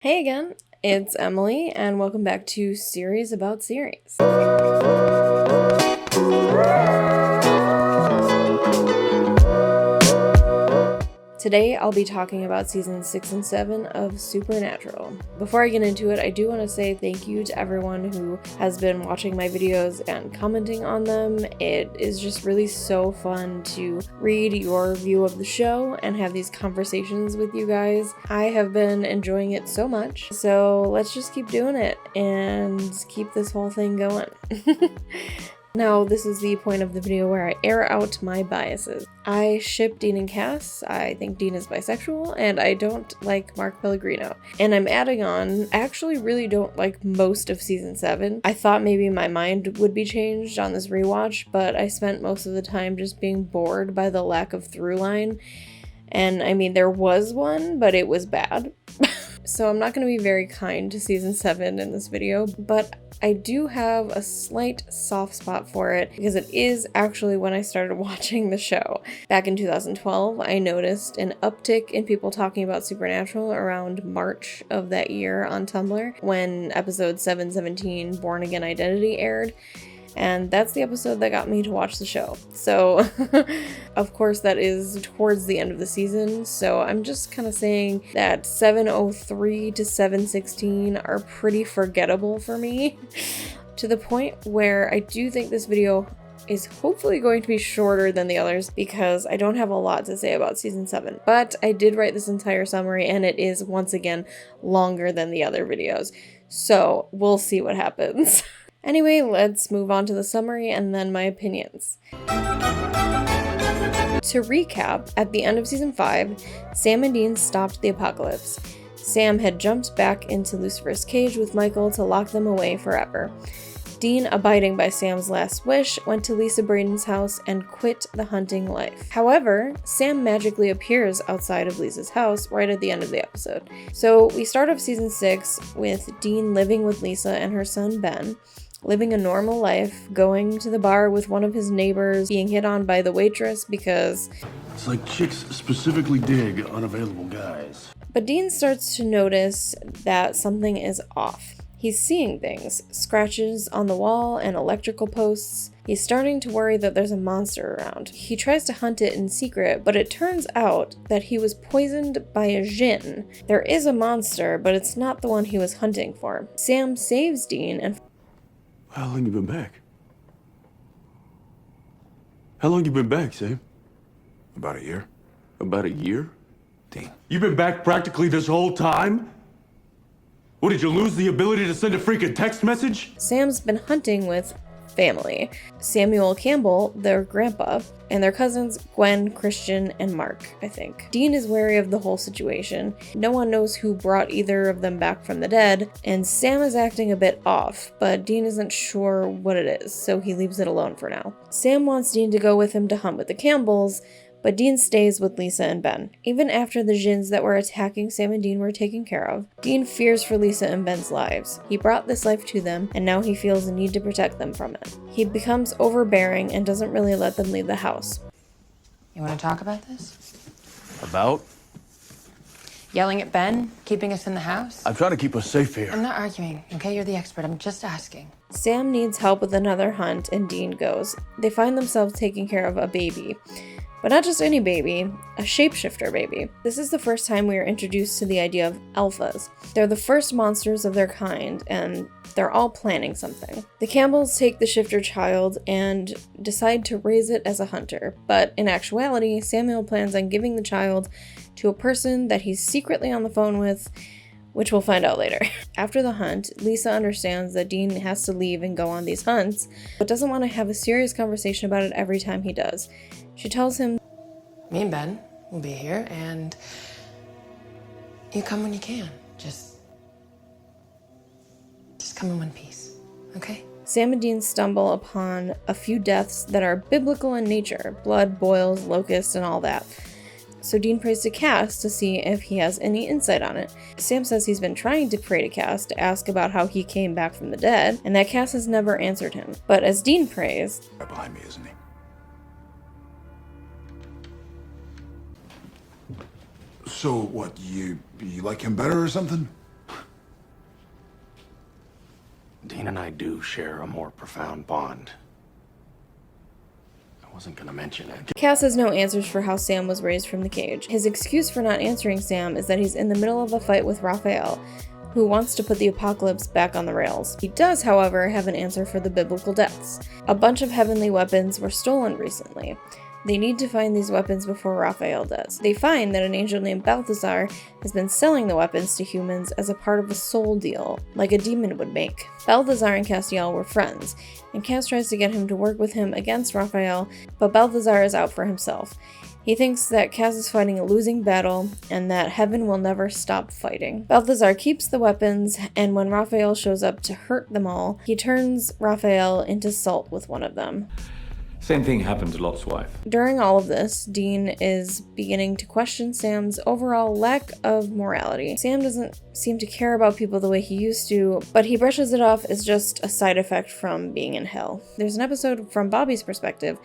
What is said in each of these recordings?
Hey again, it's Emily, and welcome back to Series About Series. Today, I'll be talking about seasons 6 and 7 of Supernatural. Before I get into it, I do want to say thank you to everyone who has been watching my videos and commenting on them. It is just really so fun to read your view of the show and have these conversations with you guys. I have been enjoying it so much, so let's just keep doing it and keep this whole thing going. Now, this is the point of the video where I air out my biases. I ship Dean and Cass, I think Dean is bisexual, and I don't like Mark Pellegrino. And I'm adding on, I actually really don't like most of season 7. I thought maybe my mind would be changed on this rewatch, but I spent most of the time just being bored by the lack of through line. And I mean, there was one, but it was bad. So I'm not going to be very kind to season 7 in this video, but I do have a slight soft spot for it because it is actually when I started watching the show. Back in 2012, I noticed an uptick in people talking about Supernatural around March of that year on Tumblr when episode 717, Born Again Identity, aired. And that's the episode that got me to watch the show. So, of course, that is towards the end of the season. So I'm just kind of saying that 703 to 716 are pretty forgettable for me, to the point where I do think this video is hopefully going to be shorter than the others because I don't have a lot to say about season 7. But I did write this entire summary and it is once again longer than the other videos. So we'll see what happens. Anyway, let's move on to the summary and then my opinions. To recap, at the end of season 5, Sam and Dean stopped the apocalypse. Sam had jumped back into Lucifer's cage with Michael to lock them away forever. Dean, abiding by Sam's last wish, went to Lisa Braden's house and quit the hunting life. However, Sam magically appears outside of Lisa's house right at the end of the episode. So we start off season 6 with Dean living with Lisa and her son Ben, living a normal life, going to the bar with one of his neighbors, being hit on by the waitress because it's like chicks specifically dig unavailable guys. But Dean starts to notice that something is off. He's seeing things, scratches on the wall and electrical posts. He's starting to worry that there's a monster around. He tries to hunt it in secret, but it turns out that he was poisoned by a djinn. There is a monster, but it's not the one he was hunting for. Sam saves Dean and... How long you been back? How long you been back, Sam? About a year. About a year? Dean. You've been back practically this whole time? What, did you lose the ability to send a freaking text message? Sam's been hunting with family. Samuel Campbell, their grandpa, and their cousins Gwen, Christian, and Mark, I think. Dean is wary of the whole situation. No one knows who brought either of them back from the dead, and Sam is acting a bit off, but Dean isn't sure what it is, so he leaves it alone for now. Sam wants Dean to go with him to hunt with the Campbells, but Dean stays with Lisa and Ben. Even after the djinns that were attacking Sam and Dean were taken care of, Dean fears for Lisa and Ben's lives. He brought this life to them, and now he feels a need to protect them from it. He becomes overbearing and doesn't really let them leave the house. You want to talk about this? About? Yelling at Ben? Keeping us in the house? I'm trying to keep us safe here. I'm not arguing, okay? You're the expert. I'm just asking. Sam needs help with another hunt, and Dean goes. They find themselves taking care of a baby. But not just any baby, a shapeshifter baby. This is the first time we are introduced to the idea of alphas. They're the first monsters of their kind, and they're all planning something. The Campbells take the shifter child and decide to raise it as a hunter, but in actuality, Samuel plans on giving the child to a person that he's secretly on the phone with, which we'll find out later. After the hunt, Lisa understands that Dean has to leave and go on these hunts, but doesn't want to have a serious conversation about it every time he does. She tells him, Me and Ben will be here, and you come when you can. Just come in one piece, okay? Sam and Dean stumble upon a few deaths that are biblical in nature, blood, boils, locusts, and all that. So Dean prays to Cass to see if he has any insight on it. Sam says he's been trying to pray to Cass to ask about how he came back from the dead, and that Cass has never answered him. But as Dean prays, Right behind me, isn't he? So what, you like him better or something? Dean and I do share a more profound bond. I wasn't gonna mention it. Cass has no answers for how Sam was raised from the cage. His excuse for not answering Sam is that he's in the middle of a fight with Raphael, who wants to put the apocalypse back on the rails. He does, however, have an answer for the biblical deaths. A bunch of heavenly weapons were stolen recently. They need to find these weapons before Raphael does. They find that an angel named Balthazar has been selling the weapons to humans as a part of a soul deal, like a demon would make. Balthazar and Castiel were friends, and Cass tries to get him to work with him against Raphael, but Balthazar is out for himself. He thinks that Cass is fighting a losing battle, and that heaven will never stop fighting. Balthazar keeps the weapons, and when Raphael shows up to hurt them all, he turns Raphael into salt with one of them. Same thing happened to Lot's wife. During all of this, Dean is beginning to question Sam's overall lack of morality. Sam doesn't seem to care about people the way he used to, but he brushes it off as just a side effect from being in hell. There's an episode from Bobby's perspective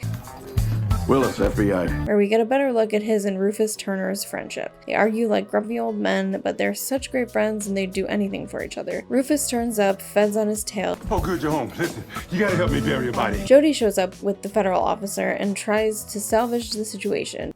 Willis, FBI. where we get a better look at his and Rufus Turner's friendship. They argue like grumpy old men, but they're such great friends and they'd do anything for each other. Rufus turns up, feds on his tail. Oh, good, you're home. Listen, you gotta help me bury your body. Jody shows up with the federal officer and tries to salvage the situation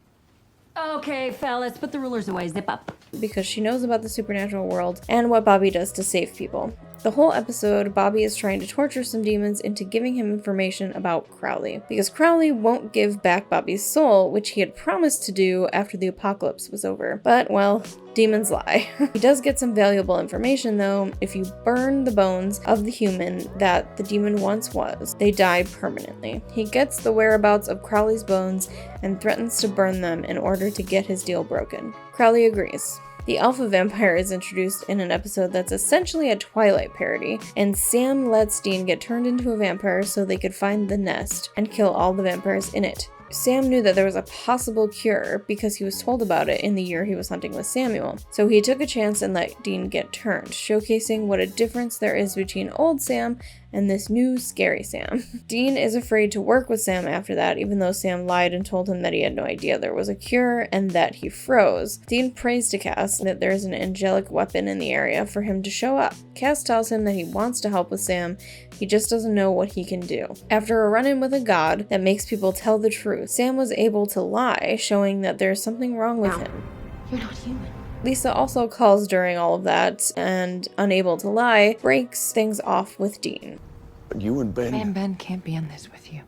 Okay, fellas, put the rulers away. Zip up. because she knows about the supernatural world and what Bobby does to save people. The whole episode, Bobby is trying to torture some demons into giving him information about Crowley, because Crowley won't give back Bobby's soul, which he had promised to do after the apocalypse was over. But, well, demons lie. He does get some valuable information though. If you burn the bones of the human that the demon once was, they die permanently. He gets the whereabouts of Crowley's bones and threatens to burn them in order to get his deal broken. Crowley agrees. The alpha vampire is introduced in an episode that's essentially a Twilight parody, and Sam lets Dean get turned into a vampire so they could find the nest and kill all the vampires in it. Sam knew that there was a possible cure because he was told about it in the year he was hunting with Samuel. So he took a chance and let Dean get turned, showcasing what a difference there is between old Sam and this new scary Sam. Dean is afraid to work with Sam after that, even though Sam lied and told him that he had no idea there was a cure and that he froze. Dean prays to Cass that there is an angelic weapon in the area for him to show up. Cass tells him that he wants to help with Sam, he just doesn't know what he can do. After a run-in with a god that makes people tell the truth, Sam was able to lie, showing that there's something wrong with him. You're not human. Lisa also calls during all of that, and unable to lie, breaks things off with Dean. But you and Ben... Me and Ben can't be in this with you.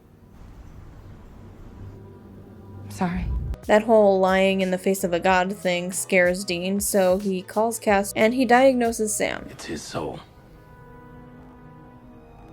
I'm sorry. That whole lying in the face of a god thing scares Dean, so he calls Cass and he diagnoses Sam. It's his soul.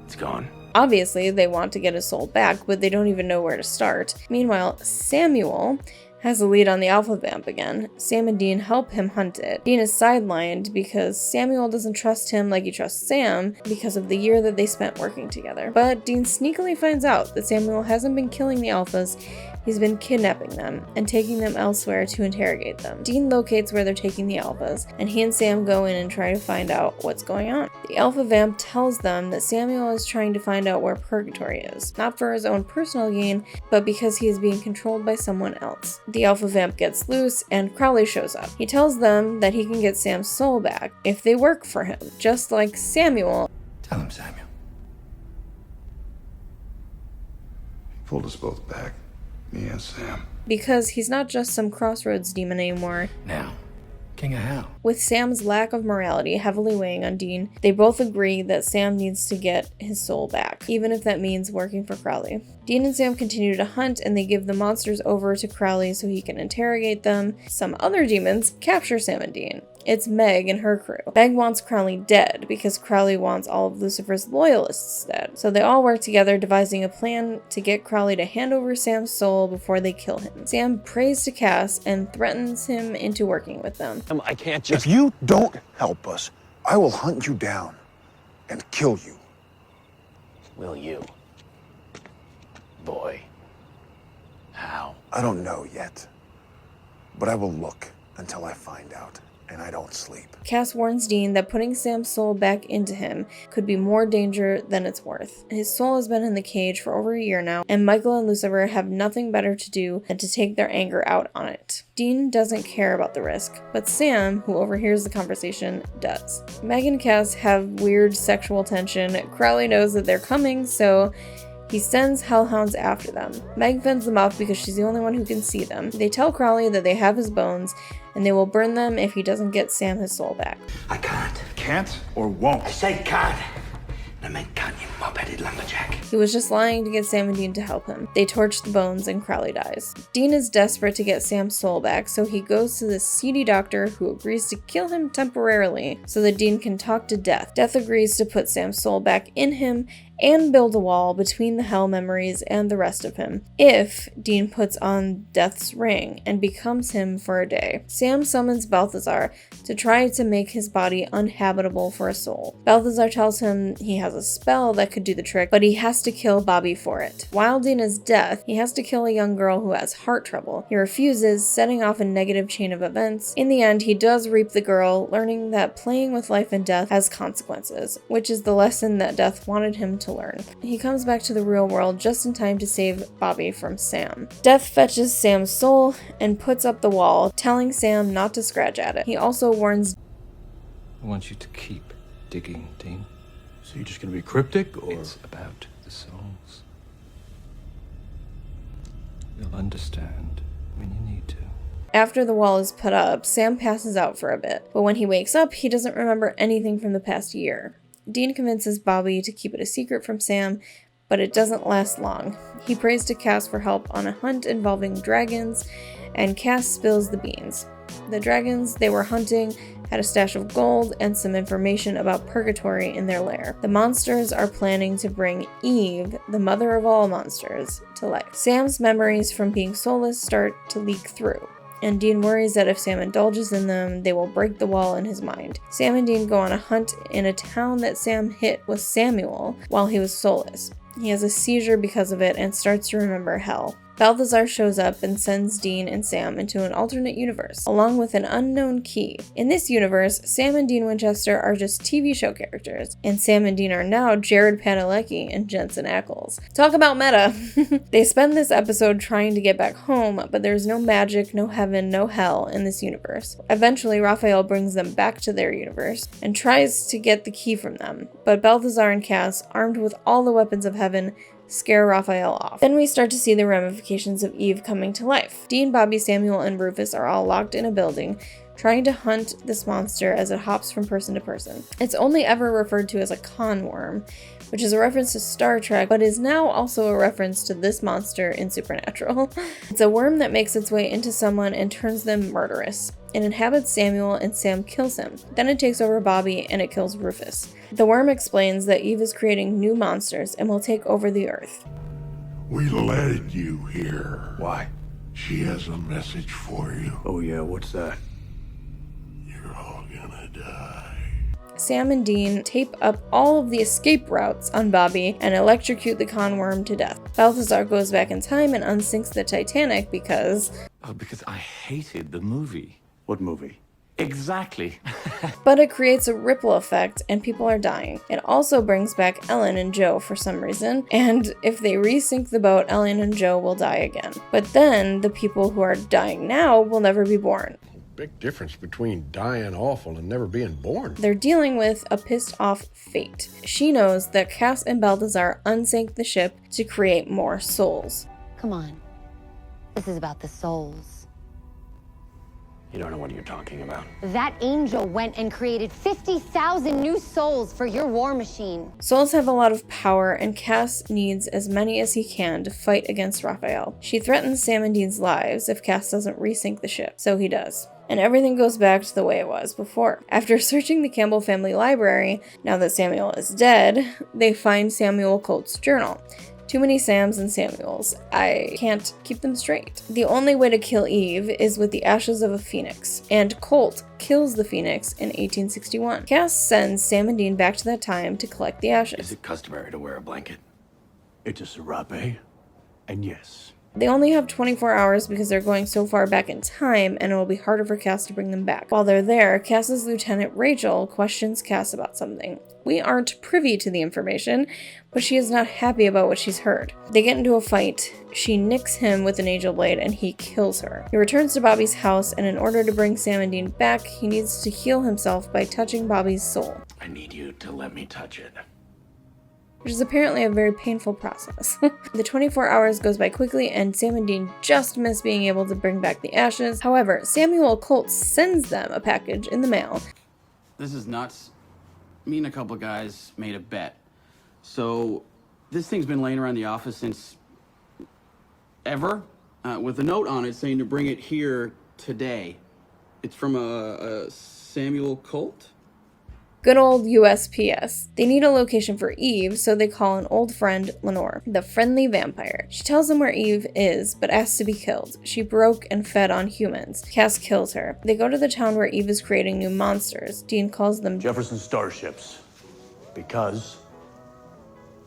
It's gone. Obviously, they want to get his soul back, but they don't even know where to start. Meanwhile, Samuel has the lead on the alpha vamp again. Sam and Dean help him hunt it. Dean is sidelined because Samuel doesn't trust him like he trusts Sam because of the year that they spent working together. But Dean sneakily finds out that Samuel hasn't been killing the alphas, he's been kidnapping them and taking them elsewhere to interrogate them. Dean locates where they're taking the alphas, and he and Sam go in and try to find out what's going on. The alpha vamp tells them that Samuel is trying to find out where purgatory is, not for his own personal gain, but because he is being controlled by someone else. The alpha vamp gets loose and Crowley shows up. He tells them that he can get Sam's soul back if they work for him, just like Samuel. Tell him, Samuel. Pulled us both back. Me and Sam. Because he's not just some crossroads demon anymore. Now, King of Hell. With Sam's lack of morality heavily weighing on Dean, they both agree that Sam needs to get his soul back, even if that means working for Crowley. Dean and Sam continue to hunt, and they give the monsters over to Crowley so he can interrogate them. Some other demons capture Sam and Dean. It's Meg and her crew. Meg wants Crowley dead because Crowley wants all of Lucifer's loyalists dead. So they all work together, devising a plan to get Crowley to hand over Sam's soul before they kill him. Sam prays to Cass and threatens him into working with them. I can't just... If you don't help us, I will hunt you down and kill you. Will you? Boy. How? I don't know yet, but I will look until I find out. and I don't sleep. Cass warns Dean that putting Sam's soul back into him could be more danger than it's worth. His soul has been in the cage for over a year now, and Michael and Lucifer have nothing better to do than to take their anger out on it. Dean doesn't care about the risk, but Sam, who overhears the conversation, does. Meg and Cass have weird sexual tension. Crowley knows that they're coming, so he sends hellhounds after them. Meg fends them off because she's the only one who can see them. They tell Crowley that they have his bones, and they will burn them if he doesn't get Sam his soul back. I can't. Can't or won't? I said can't. I meant can't, you mop-headed lumberjack. He was just lying to get Sam and Dean to help him. They torch the bones and Crowley dies. Dean is desperate to get Sam's soul back, so he goes to the seedy doctor who agrees to kill him temporarily so that Dean can talk to Death. Death agrees to put Sam's soul back in him and build a wall between the hell memories and the rest of him, if Dean puts on Death's ring and becomes him for a day. Sam summons Balthazar to try to make his body uninhabitable for a soul. Balthazar tells him he has a spell that could do the trick, but he has to kill Bobby for it. While Dean is Death, he has to kill a young girl who has heart trouble. He refuses, setting off a negative chain of events. In the end, he does reap the girl, learning that playing with life and death has consequences, which is the lesson that Death wanted him to learn. He comes back to the real world just in time to save Bobby from Sam. Death fetches Sam's soul and puts up the wall, telling Sam not to scratch at it. He also warns, I want you to keep digging, Dean. So you're just gonna be cryptic, or? It's about the souls. You'll understand when you need to. After the wall is put up, Sam passes out for a bit, but when he wakes up, he doesn't remember anything from the past year. Dean convinces Bobby to keep it a secret from Sam, but it doesn't last long. He prays to Cass for help on a hunt involving dragons, and Cass spills the beans. The dragons they were hunting had a stash of gold and some information about purgatory in their lair. The monsters are planning to bring Eve, the mother of all monsters, to life. Sam's memories from being soulless start to leak through, and Dean worries that if Sam indulges in them, they will break the wall in his mind. Sam and Dean go on a hunt in a town that Sam hit with Samuel while he was soulless. He has a seizure because of it and starts to remember hell. Balthazar shows up and sends Dean and Sam into an alternate universe, along with an unknown key. In this universe, Sam and Dean Winchester are just TV show characters, and Sam and Dean are now Jared Padalecki and Jensen Ackles. Talk about meta! They spend this episode trying to get back home, but there's no magic, no heaven, no hell in this universe. Eventually, Raphael brings them back to their universe and tries to get the key from them, but Balthazar and Cass, armed with all the weapons of heaven, scare Raphael off. Then we start to see the ramifications of Eve coming to life. Dean, Bobby, Samuel, and Rufus are all locked in a building, trying to hunt this monster as it hops from person to person. It's only ever referred to as a con worm, which is a reference to Star Trek, but is now also a reference to this monster in Supernatural. It's a worm that makes its way into someone and turns them murderous. It inhabits Samuel and Sam kills him. Then it takes over Bobby and it kills Rufus. The worm explains that Eve is creating new monsters and will take over the earth. We led you here. Why? She has a message for you. Oh yeah, what's that? You're all gonna die. Sam and Dean tape up all of the escape routes on Bobby and electrocute the con worm to death. Balthazar goes back in time and unsinks the Titanic because I hated the movie. What movie? Exactly. but it creates a ripple effect and people are dying. It also brings back Ellen and Joe for some reason, and if they resink the boat, Ellen and Joe will die again. But then the people who are dying now will never be born. Big difference between dying awful and never being born. They're dealing with a pissed off fate. She knows that Cass and Balthazar unsank the ship to create more souls. Come on. This is about the souls. You don't know what you're talking about. That angel went and created 50,000 new souls for your war machine. Souls have a lot of power, and Cass needs as many as he can to fight against Raphael. She threatens Sam and Dean's lives if Cass doesn't resink the ship, so he does. And everything goes back to the way it was before. After searching the Campbell family library, now that Samuel is dead, they find Samuel Colt's journal. Too many Sams and Samuels. I can't keep them straight. The only way to kill Eve is with the ashes of a phoenix, and Colt kills the phoenix in 1861. Cass sends Sam and Dean back to that time to collect the ashes. Is it customary to wear a blanket? It's a serape, and yes, They only have 24 hours because they're going so far back in time, and it will be harder for Cass to bring them back. While they're there, Cass's lieutenant Rachel questions Cass about something. We aren't privy to the information, but she is not happy about what she's heard. They get into a fight. She nicks him with an angel blade and he kills her. He returns to Bobby's house, and in order to bring Sam and Dean back, he needs to heal himself by touching Bobby's soul. I need you to let me touch it. Which is apparently a very painful process. The 24 hours goes by quickly, and Sam and Dean just miss being able to bring back the ashes. However, Samuel Colt sends them a package in the mail. This is nuts. Me and a couple of guys made a bet. So this thing's been laying around the office since ever, with a note on it saying to bring it here today. It's from a Samuel Colt. Good old USPS. They need a location for Eve, so they call an old friend, Lenore, the friendly vampire. She tells them where Eve is, but asks to be killed. She broke and fed on humans. Cass kills her. They go to the town where Eve is creating new monsters. Dean calls them Jefferson starships. Because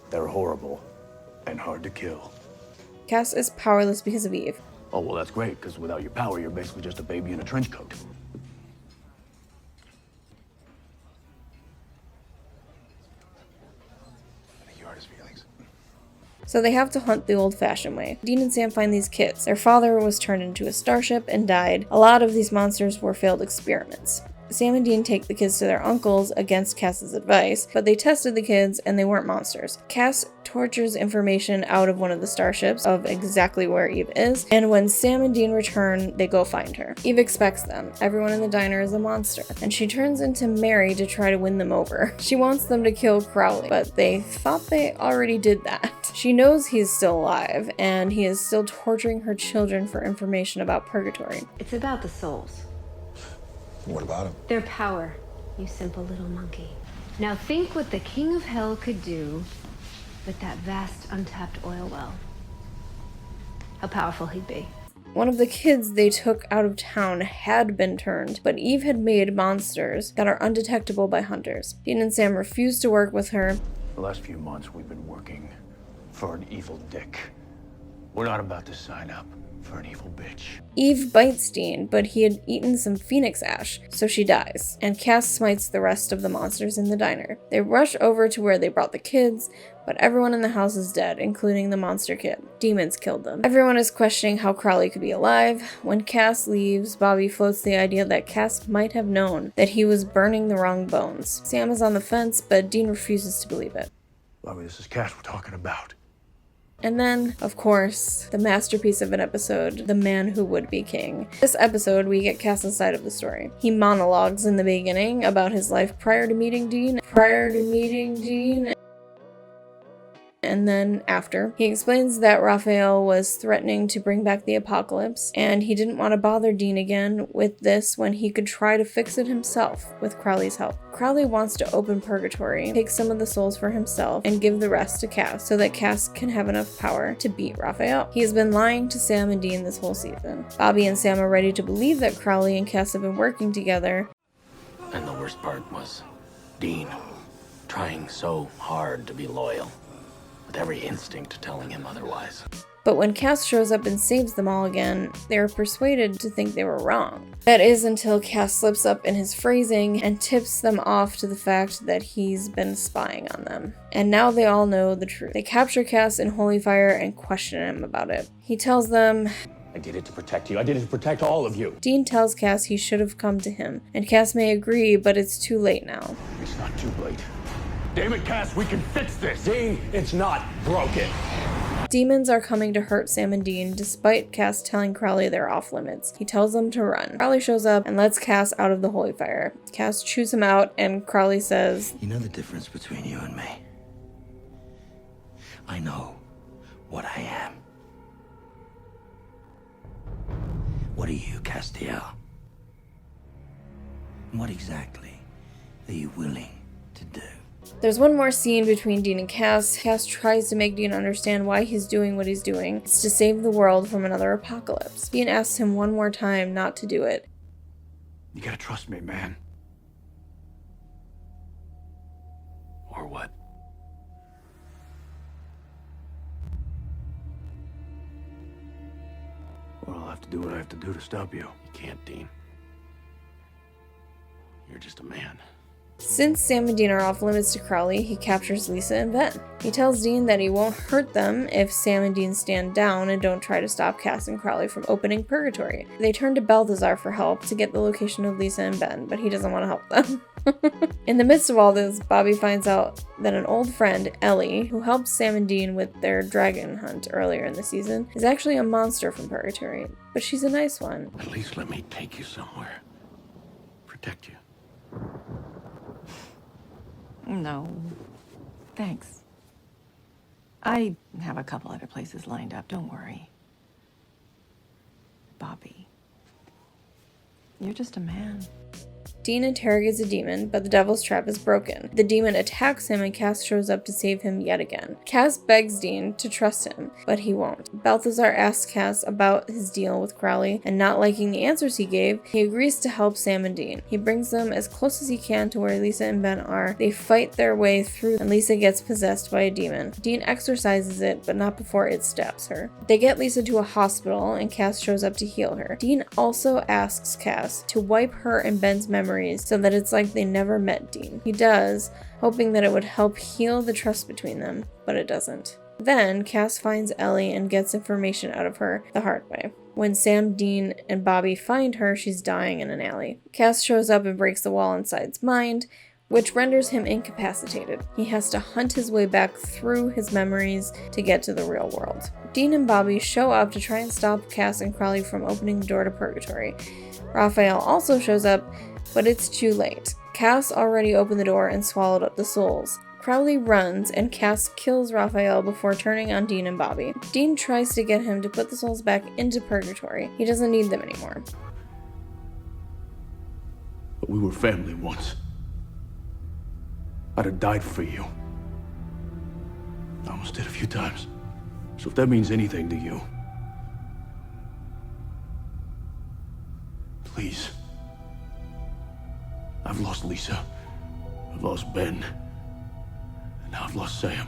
they're horrible and hard to kill. Cass is powerless because of Eve. Oh, well, that's great, because without your power, you're basically just a baby in a trench coat. So they have to hunt the old-fashioned way. Dean and Sam find these kids. Their father was turned into a starship and died. A lot of these monsters were failed experiments. Sam and Dean take the kids to their uncles against Cass's advice, but they tested the kids and they weren't monsters. Cass tortures information out of one of the starships of exactly where Eve is, and when Sam and Dean return, they go find her. Eve expects them. Everyone in the diner is a monster, and she turns into Mary to try to win them over. She wants them to kill Crowley, but they thought they already did that. She knows he's still alive, and he is still torturing her children for information about purgatory. It's about the souls. What about him? Their power, you simple little monkey. Now think what the king of hell could do with that vast untapped oil well. How powerful he'd be. One of the kids they took out of town had been turned, but Eve had made monsters that are undetectable by hunters. Dean and Sam refused to work with her. The last few months, we've been working for an evil dick. We're not about to sign up for an evil bitch. Eve bites Dean, but he had eaten some phoenix ash, so she dies, and Cass smites the rest of the monsters in the diner. They rush over to where they brought the kids, but everyone in the house is dead, including the monster kid. Demons killed them. Everyone is questioning how Crowley could be alive. When Cass leaves, Bobby floats the idea that Cass might have known that he was burning the wrong bones. Sam is on the fence, but Dean refuses to believe it. Bobby, this is Cass we're talking about. And then, of course, the masterpiece of an episode, The Man Who Would Be King. This episode, we get Cass's side of the story. He monologues in the beginning about his life prior to meeting Dean. And then after, he explains that Raphael was threatening to bring back the apocalypse, and he didn't want to bother Dean again with this when he could try to fix it himself with Crowley's help. Crowley wants to open purgatory, take some of the souls for himself, and give the rest to Cass so that Cass can have enough power to beat Raphael. He has been lying to Sam and Dean this whole season. Bobby and Sam are ready to believe that Crowley and Cass have been working together. And the worst part was Dean trying so hard to be loyal, with every instinct telling him otherwise. But when Cass shows up and saves them all again, they are persuaded to think they were wrong. That is until Cass slips up in his phrasing and tips them off to the fact that he's been spying on them. And now they all know the truth. They capture Cass in Holy Fire and question him about it. He tells them, I did it to protect you. I did it to protect all of you. Dean tells Cass he should have come to him, and Cass may agree, but it's too late now. It's not too late. Damn it, Cass, we can fix this. Dean, it's not broken. Demons are coming to hurt Sam and Dean, despite Cass telling Crowley they're off limits. He tells them to run. Crowley shows up and lets Cass out of the Holy Fire. Cass chews him out, and Crowley says, You know the difference between you and me? I know what I am. What are you, Destiel? What exactly are you willing to do? There's one more scene between Dean and Cass. Cass tries to make Dean understand why he's doing what he's doing. It's to save the world from another apocalypse. Dean asks him one more time not to do it. You gotta trust me, man. Or what? have to do what I have to do to stop you. You can't, Dean. You're just a man. Since Sam and Dean are off limits to Crowley, he captures Lisa and Ben. He tells Dean that he won't hurt them if Sam and Dean stand down and don't try to stop Cass and Crowley from opening Purgatory. They turn to Balthazar for help to get the location of Lisa and Ben, but he doesn't want to help them. In the midst of all this, Bobby finds out that an old friend, Ellie, who helped Sam and Dean with their dragon hunt earlier in the season, is actually a monster from Purgatory, but she's a nice one. At least let me take you somewhere. Protect you. No, thanks. I have a couple other places lined up, don't worry. Bobby, you're just a man. Dean interrogates a demon, but the devil's trap is broken. The demon attacks him and Cass shows up to save him yet again. Cass begs Dean to trust him, but he won't. Balthazar asks Cass about his deal with Crowley, and not liking the answers he gave, he agrees to help Sam and Dean. He brings them as close as he can to where Lisa and Ben are. They fight their way through, and Lisa gets possessed by a demon. Dean exorcises it, but not before it stabs her. They get Lisa to a hospital, and Cass shows up to heal her. Dean also asks Cass to wipe her and Ben's memories so that it's like they never met Dean. He does, hoping that it would help heal the trust between them, but it doesn't. Then, Cass finds Ellie and gets information out of her the hard way. When Sam, Dean, and Bobby find her, she's dying in an alley. Cass shows up and breaks the wall inside's mind, which renders him incapacitated. He has to hunt his way back through his memories to get to the real world. Dean and Bobby show up to try and stop Cass and Crowley from opening the door to Purgatory. Raphael also shows up, but it's too late. Cass already opened the door and swallowed up the souls. Crowley runs, and Cass kills Raphael before turning on Dean and Bobby. Dean tries to get him to put the souls back into Purgatory. He doesn't need them anymore. But we were family once. I'd have died for you. I almost did a few times. So if that means anything to you, please. I've lost Lisa. I've lost Ben. And now I've lost Sam.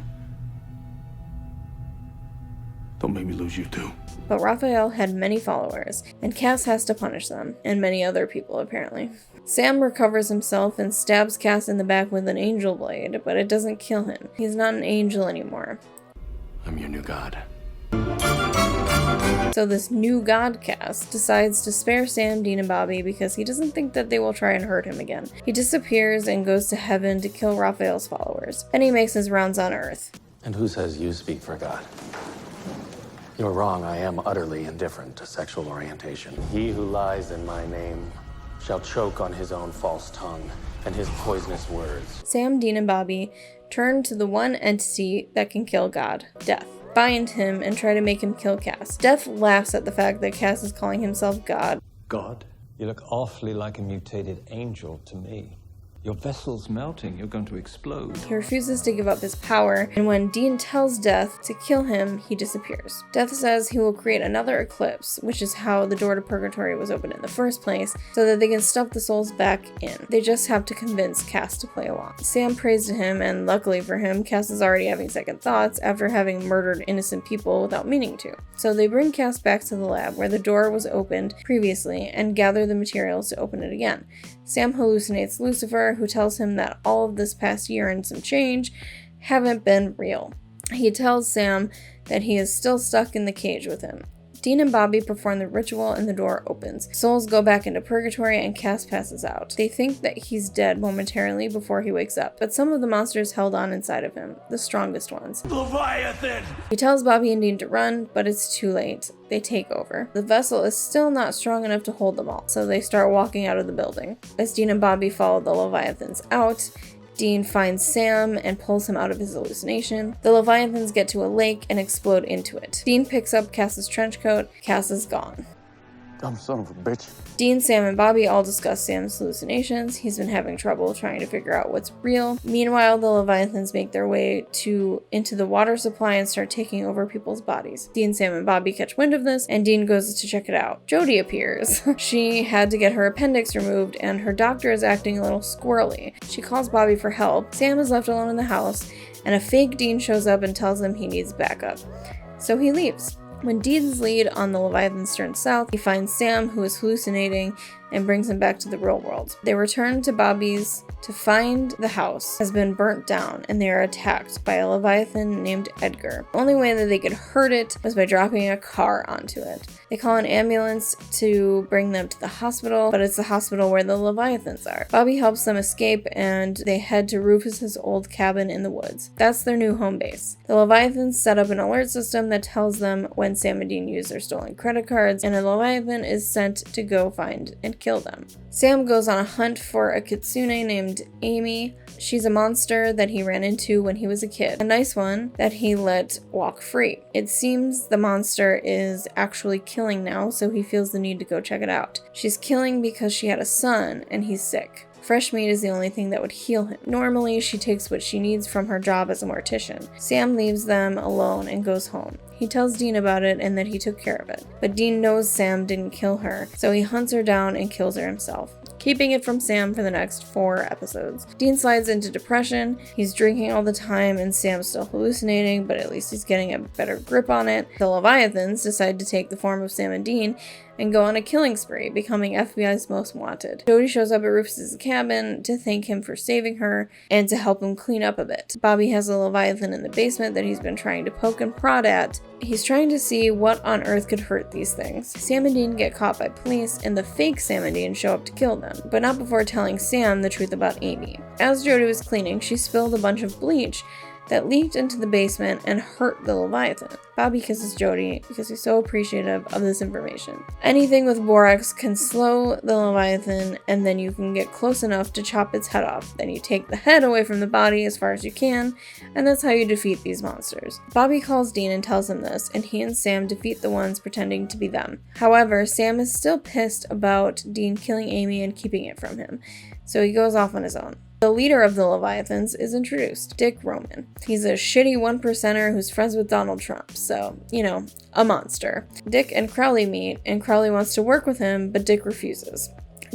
Don't make me lose you too. But Raphael had many followers, and Cass has to punish them, and many other people apparently. Sam recovers himself and stabs Cass in the back with an angel blade, but it doesn't kill him. He's not an angel anymore. I'm your new god. So this new god Cass decides to spare Sam, Dean, and Bobby because he doesn't think that they will try and hurt him again. He disappears and goes to heaven to kill Raphael's followers. Then he makes his rounds on Earth. And who says you speak for God? You're wrong. I am utterly indifferent to sexual orientation. He who lies in my name shall choke on his own false tongue and his poisonous words. Sam, Dean, and Bobby turn to the one entity that can kill God, Death. Bind him and try to make him kill Cass. Death laughs at the fact that Cass is calling himself God. God? You look awfully like a mutated angel to me. Your vessel's melting. You're going to explode. He refuses to give up his power, and when Dean tells Death to kill him, he disappears. Death says he will create another eclipse, which is how the door to Purgatory was opened in the first place, so that they can stuff the souls back in. They just have to convince Cass to play along. Sam prays to him, and luckily for him, Cass is already having second thoughts after having murdered innocent people without meaning to. So they bring Cass back to the lab where the door was opened previously and gather the materials to open it again. Sam hallucinates Lucifer, who tells him that all of this past year and some change haven't been real. He tells Sam that he is still stuck in the cage with him. Dean and Bobby perform the ritual and the door opens. Souls go back into Purgatory and Cass passes out. They think that he's dead momentarily before he wakes up, but some of the monsters held on inside of him, the strongest ones. Leviathan! He tells Bobby and Dean to run, but it's too late. They take over. The vessel is still not strong enough to hold them all, so they start walking out of the building. As Dean and Bobby follow the Leviathans out, Dean finds Sam and pulls him out of his hallucination. The Leviathans get to a lake and explode into it. Dean picks up Cass's trench coat. Cass is gone. Dumb son of a bitch. Dean, Sam, and Bobby all discuss Sam's hallucinations. He's been having trouble trying to figure out what's real. Meanwhile, the Leviathans make their way into the water supply and start taking over people's bodies. Dean, Sam, and Bobby catch wind of this, and Dean goes to check it out. Jody appears. She had to get her appendix removed, and her doctor is acting a little squirrely. She calls Bobby for help. Sam is left alone in the house, and a fake Dean shows up and tells him he needs backup. So he leaves. When Dean's lead on the Leviathans turns south, he finds Sam, who is hallucinating, and brings him back to the real world. They return to Bobby's to find the house has been burnt down and they are attacked by a Leviathan named Edgar. The only way that they could hurt it was by dropping a car onto it. They call an ambulance to bring them to the hospital, but it's the hospital where the Leviathans are. Bobby helps them escape and they head to Rufus's old cabin in the woods. That's their new home base. The Leviathans set up an alert system that tells them when Sam and Dean use their stolen credit cards, and a Leviathan is sent to go find and kill them. Sam goes on a hunt for a kitsune named Amy. She's a monster that he ran into when he was a kid. A nice one that he let walk free. It seems the monster is actually killing now, so he feels the need to go check it out. She's killing because she had a son and he's sick. Fresh meat is the only thing that would heal him. Normally, she takes what she needs from her job as a mortician. Sam leaves them alone and goes home. He tells Dean about it and that he took care of it. But Dean knows Sam didn't kill her, so he hunts her down and kills her himself, keeping it from Sam for the next 4 episodes. Dean slides into depression. He's drinking all the time and Sam's still hallucinating, but at least he's getting a better grip on it. The Leviathans decide to take the form of Sam and Dean and go on a killing spree, becoming FBI's most wanted. Jody shows up at Rufus's cabin to thank him for saving her and to help him clean up a bit. Bobby has a Leviathan in the basement that he's been trying to poke and prod at. He's trying to see what on earth could hurt these things. Sam and Dean get caught by police and the fake Sam and Dean show up to kill them, but not before telling Sam the truth about Amy. As Jody was cleaning, she spilled a bunch of bleach that leaked into the basement and hurt the Leviathan. Bobby kisses Jody because he's so appreciative of this information. Anything with borax can slow the Leviathan, and then you can get close enough to chop its head off. Then you take the head away from the body as far as you can, and that's how you defeat these monsters. Bobby calls Dean and tells him this, and he and Sam defeat the ones pretending to be them. However, Sam is still pissed about Dean killing Amy and keeping it from him, so he goes off on his own. The leader of the Leviathans is introduced, Dick Roman. He's a shitty 1%er who's friends with Donald Trump, so, you know, a monster. Dick and Crowley meet, and Crowley wants to work with him, but Dick refuses.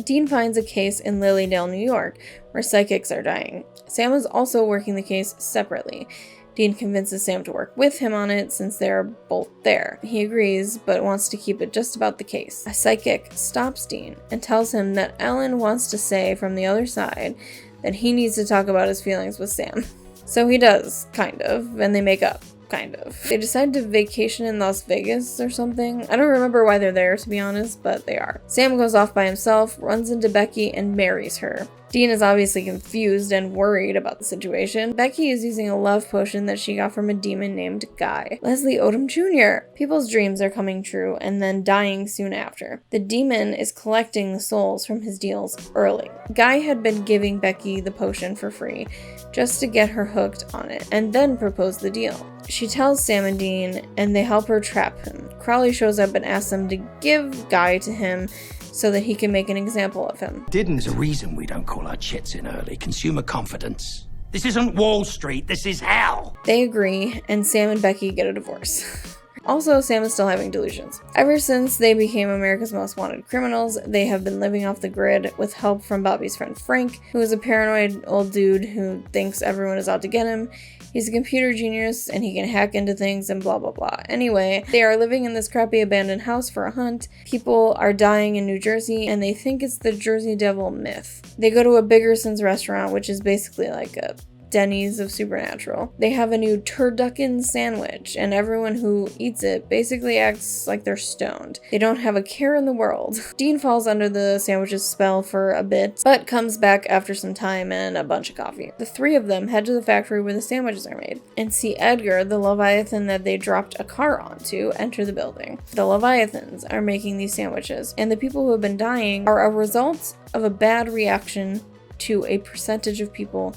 Dean finds a case in Lilydale, New York, where psychics are dying. Sam is also working the case separately. Dean convinces Sam to work with him on it since they're both there. He agrees, but wants to keep it just about the case. A psychic stops Dean and tells him that Ellen wants to say from the other side that he needs to talk about his feelings with Sam. So he does, kind of, and they make up, kind of. They decide to vacation in Las Vegas or something. I don't remember why they're there, to be honest, but they are. Sam goes off by himself, runs into Becky, and marries her. Dean is obviously confused and worried about the situation. Becky is using a love potion that she got from a demon named Guy. Leslie Odom Jr. People's dreams are coming true and then dying soon after. The demon is collecting the souls from his deals early. Guy had been giving Becky the potion for free just to get her hooked on it and then propose the deal. She tells Sam and Dean and they help her trap him. Crowley shows up and asks them to give Guy to him so that he can make an example of him. There's a reason we don't call our chits in early. Consumer confidence. This isn't Wall Street, this is hell. They agree, and Sam and Becky get a divorce. Also, Sam is still having delusions. Ever since they became America's Most Wanted criminals, they have been living off the grid with help from Bobby's friend Frank, who is a paranoid old dude who thinks everyone is out to get him. He's a computer genius and he can hack into things and blah blah blah. Anyway, they are living in this crappy abandoned house for a hunt. People are dying in New Jersey and they think it's the Jersey Devil myth. They go to a Biggerson's restaurant, which is basically like a Denny's of Supernatural. They have a new turducken sandwich, and everyone who eats it basically acts like they're stoned. They don't have a care in the world. Dean falls under the sandwich's spell for a bit, but comes back after some time and a bunch of coffee. The 3 of them head to the factory where the sandwiches are made, and see Edgar, the Leviathan that they dropped a car onto, enter the building. The Leviathans are making these sandwiches, and the people who have been dying are a result of a bad reaction to a percentage of people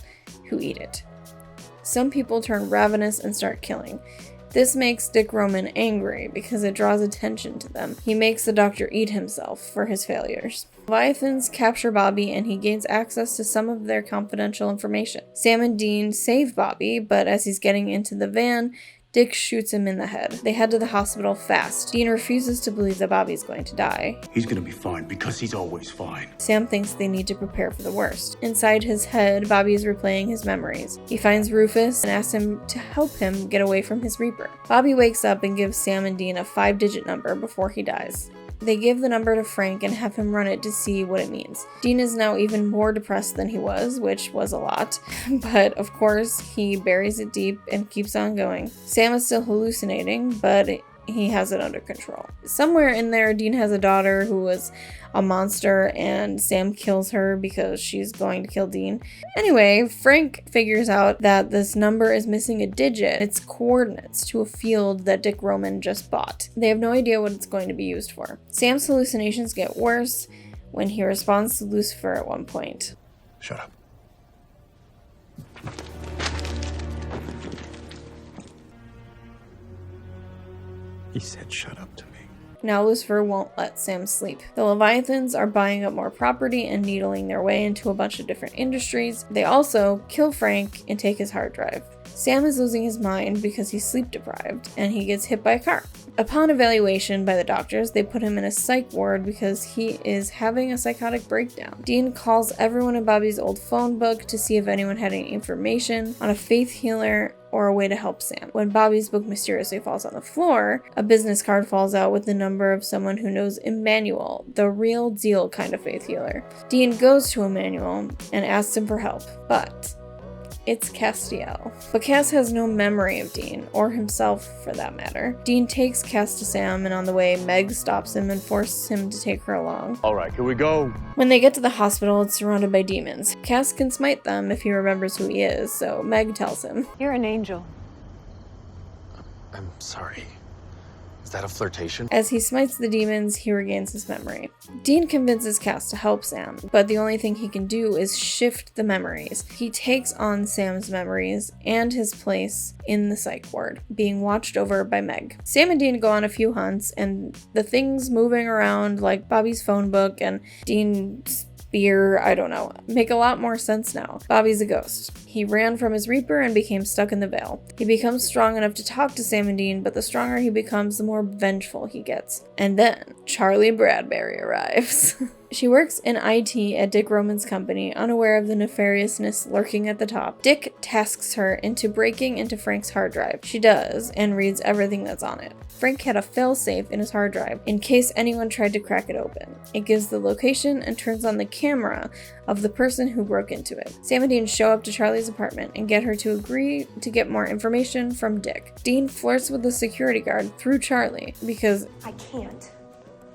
who eat it. Some people turn ravenous and start killing. This makes Dick Roman angry because it draws attention to them. He makes the doctor eat himself for his failures. Leviathans capture Bobby and he gains access to some of their confidential information. Sam and Dean save Bobby, but as he's getting into the van, Dick shoots him in the head. They head to the hospital fast. Dean refuses to believe that Bobby's going to die. He's gonna be fine because he's always fine. Sam thinks they need to prepare for the worst. Inside his head, Bobby is replaying his memories. He finds Rufus and asks him to help him get away from his Reaper. Bobby wakes up and gives Sam and Dean a 5-digit number before he dies. They give the number to Frank and have him run it to see what it means. Dean is now even more depressed than he was, which was a lot, but of course he buries it deep and keeps on going. Sam is still hallucinating, but he has it under control. Somewhere in there, Dean has a daughter who was a monster and Sam kills her because she's going to kill Dean. Anyway, Frank figures out that this number is missing a digit. It's coordinates to a field that Dick Roman just bought. They have no idea what it's going to be used for. Sam's hallucinations get worse when he responds to Lucifer at one point. Shut up. He said shut up to me. Now Lucifer won't let Sam sleep. The Leviathans are buying up more property and needling their way into a bunch of different industries. They also kill Frank and take his hard drive. Sam is losing his mind because he's sleep deprived and he gets hit by a car. Upon evaluation by the doctors, they put him in a psych ward because he is having a psychotic breakdown. Dean calls everyone in Bobby's old phone book to see if anyone had any information on a faith healer or a way to help Sam. When Bobby's book mysteriously falls on the floor, a business card falls out with the number of someone who knows Emmanuel, the real deal kind of faith healer. Dean goes to Emmanuel and asks him for help, but it's Destiel. But Cass has no memory of Dean, or himself for that matter. Dean takes Cass to Sam, and on the way, Meg stops him and forces him to take her along. All right, here we go. When they get to the hospital, it's surrounded by demons. Cass can smite them if he remembers who he is, so Meg tells him. You're an angel. I'm sorry. Is that a flirtation? As he smites the demons, he regains his memory. Dean convinces Cass to help Sam, but the only thing he can do is shift the memories. He takes on Sam's memories and his place in the psych ward, being watched over by Meg. Sam and Dean go on a few hunts, and the things moving around, like Bobby's phone book and Dean's spear, I don't know, make a lot more sense now. Bobby's a ghost. He ran from his Reaper and became stuck in the Veil. He becomes strong enough to talk to Sam and Dean, but the stronger he becomes, the more vengeful he gets. And then Charlie Bradbury arrives. She works in IT at Dick Roman's company, unaware of the nefariousness lurking at the top. Dick tasks her into breaking into Frank's hard drive. She does, and reads everything that's on it. Frank had a failsafe in his hard drive in case anyone tried to crack it open. It gives the location and turns on the camera of the person who broke into it. Sam and Dean show up to Charlie's apartment and get her to agree to get more information from Dick. Dean flirts with the security guard through Charlie because I can't.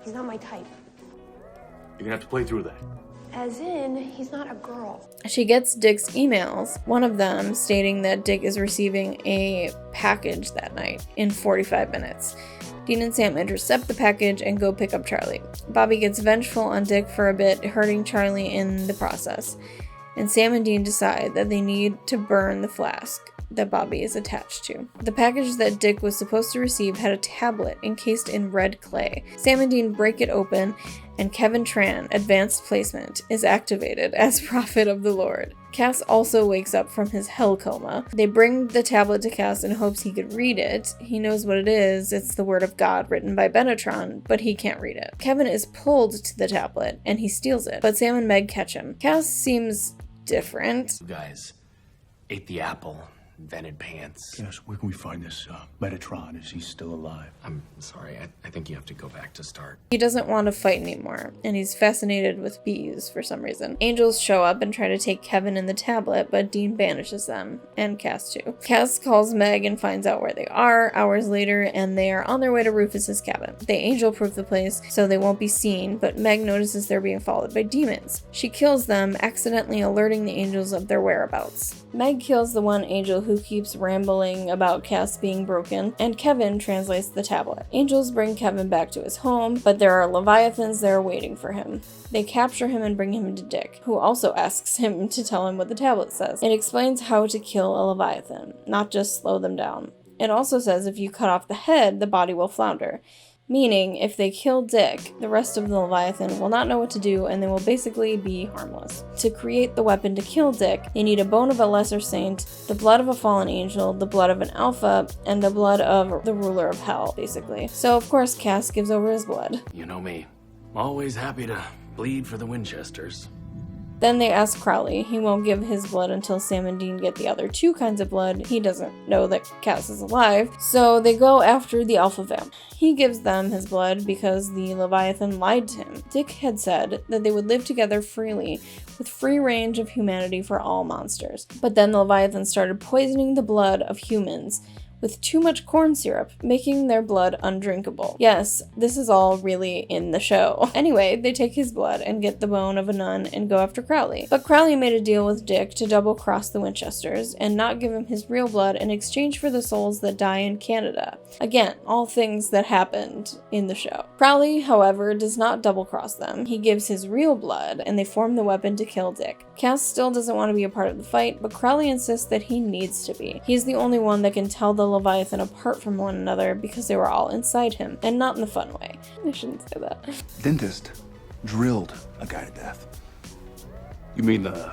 He's not my type. You're gonna have to play through that. As in, he's not a girl. she gets Dick's emails, one of them stating that Dick is receiving a package that night in 45 minutes. Dean and Sam intercept the package and go pick up Charlie. Bobby gets vengeful on Dick for a bit, hurting Charlie in the process. And Sam and Dean decide that they need to burn the flask that Bobby is attached to. The package that Dick was supposed to receive had a tablet encased in red clay. Sam and Dean break it open, and Kevin Tran, Advanced Placement, is activated as Prophet of the Lord. Cass also wakes up from his hell coma. They bring the tablet to Cass in hopes he could read it. He knows what it is. It's the Word of God written by Benetron, but he can't read it. Kevin is pulled to the tablet, and he steals it, but Sam and Meg catch him. Cass seems different. You guys ate the apple. Invented pants. Yes, where can we find this Metatron? Is he still alive? I'm sorry, I think you have to go back to start. He doesn't want to fight anymore, and he's fascinated with bees for some reason. Angels show up and try to take Kevin and the tablet, but Dean banishes them, and Cass too. Cass calls Meg and finds out where they are hours later, and they are on their way to Rufus's cabin. They angel-proof the place so they won't be seen, but Meg notices they're being followed by demons. She kills them, accidentally alerting the angels of their whereabouts. Meg kills the one angel who keeps rambling about Cass being broken, and Kevin translates the tablet. Angels bring Kevin back to his home, but there are Leviathans there waiting for him. They capture him and bring him to Dick, who also asks him to tell him what the tablet says. It explains how to kill a Leviathan, not just slow them down. It also says if you cut off the head, the body will flounder. Meaning, if they kill Dick, the rest of the Leviathan will not know what to do and they will basically be harmless. To create the weapon to kill Dick, they need a bone of a lesser saint, the blood of a fallen angel, the blood of an alpha, and the blood of the ruler of hell, basically. So of course Cass gives over his blood. You know me. I'm always happy to bleed for the Winchesters. Then they ask Crowley. He won't give his blood until Sam and Dean get the other 2 kinds of blood. He doesn't know that Cass is alive, so they go after the Alpha Vamp. He gives them his blood because the Leviathan lied to him. Dick had said that they would live together freely, with free range of humanity for all monsters. But then the Leviathan started poisoning the blood of humans with too much corn syrup, making their blood undrinkable. Yes, this is all really in the show. Anyway, they take his blood and get the bone of a nun and go after Crowley. But Crowley made a deal with Dick to double-cross the Winchesters and not give him his real blood in exchange for the souls that die in Canada. Again, all things that happened in the show. Crowley, however, does not double-cross them. He gives his real blood, and they form the weapon to kill Dick. Cass still doesn't want to be a part of the fight, but Crowley insists that he needs to be. He's the only one that can tell the Leviathan apart from one another because they were all inside him, and not in the fun way. I shouldn't say that. Dentist drilled a guy to death. You mean the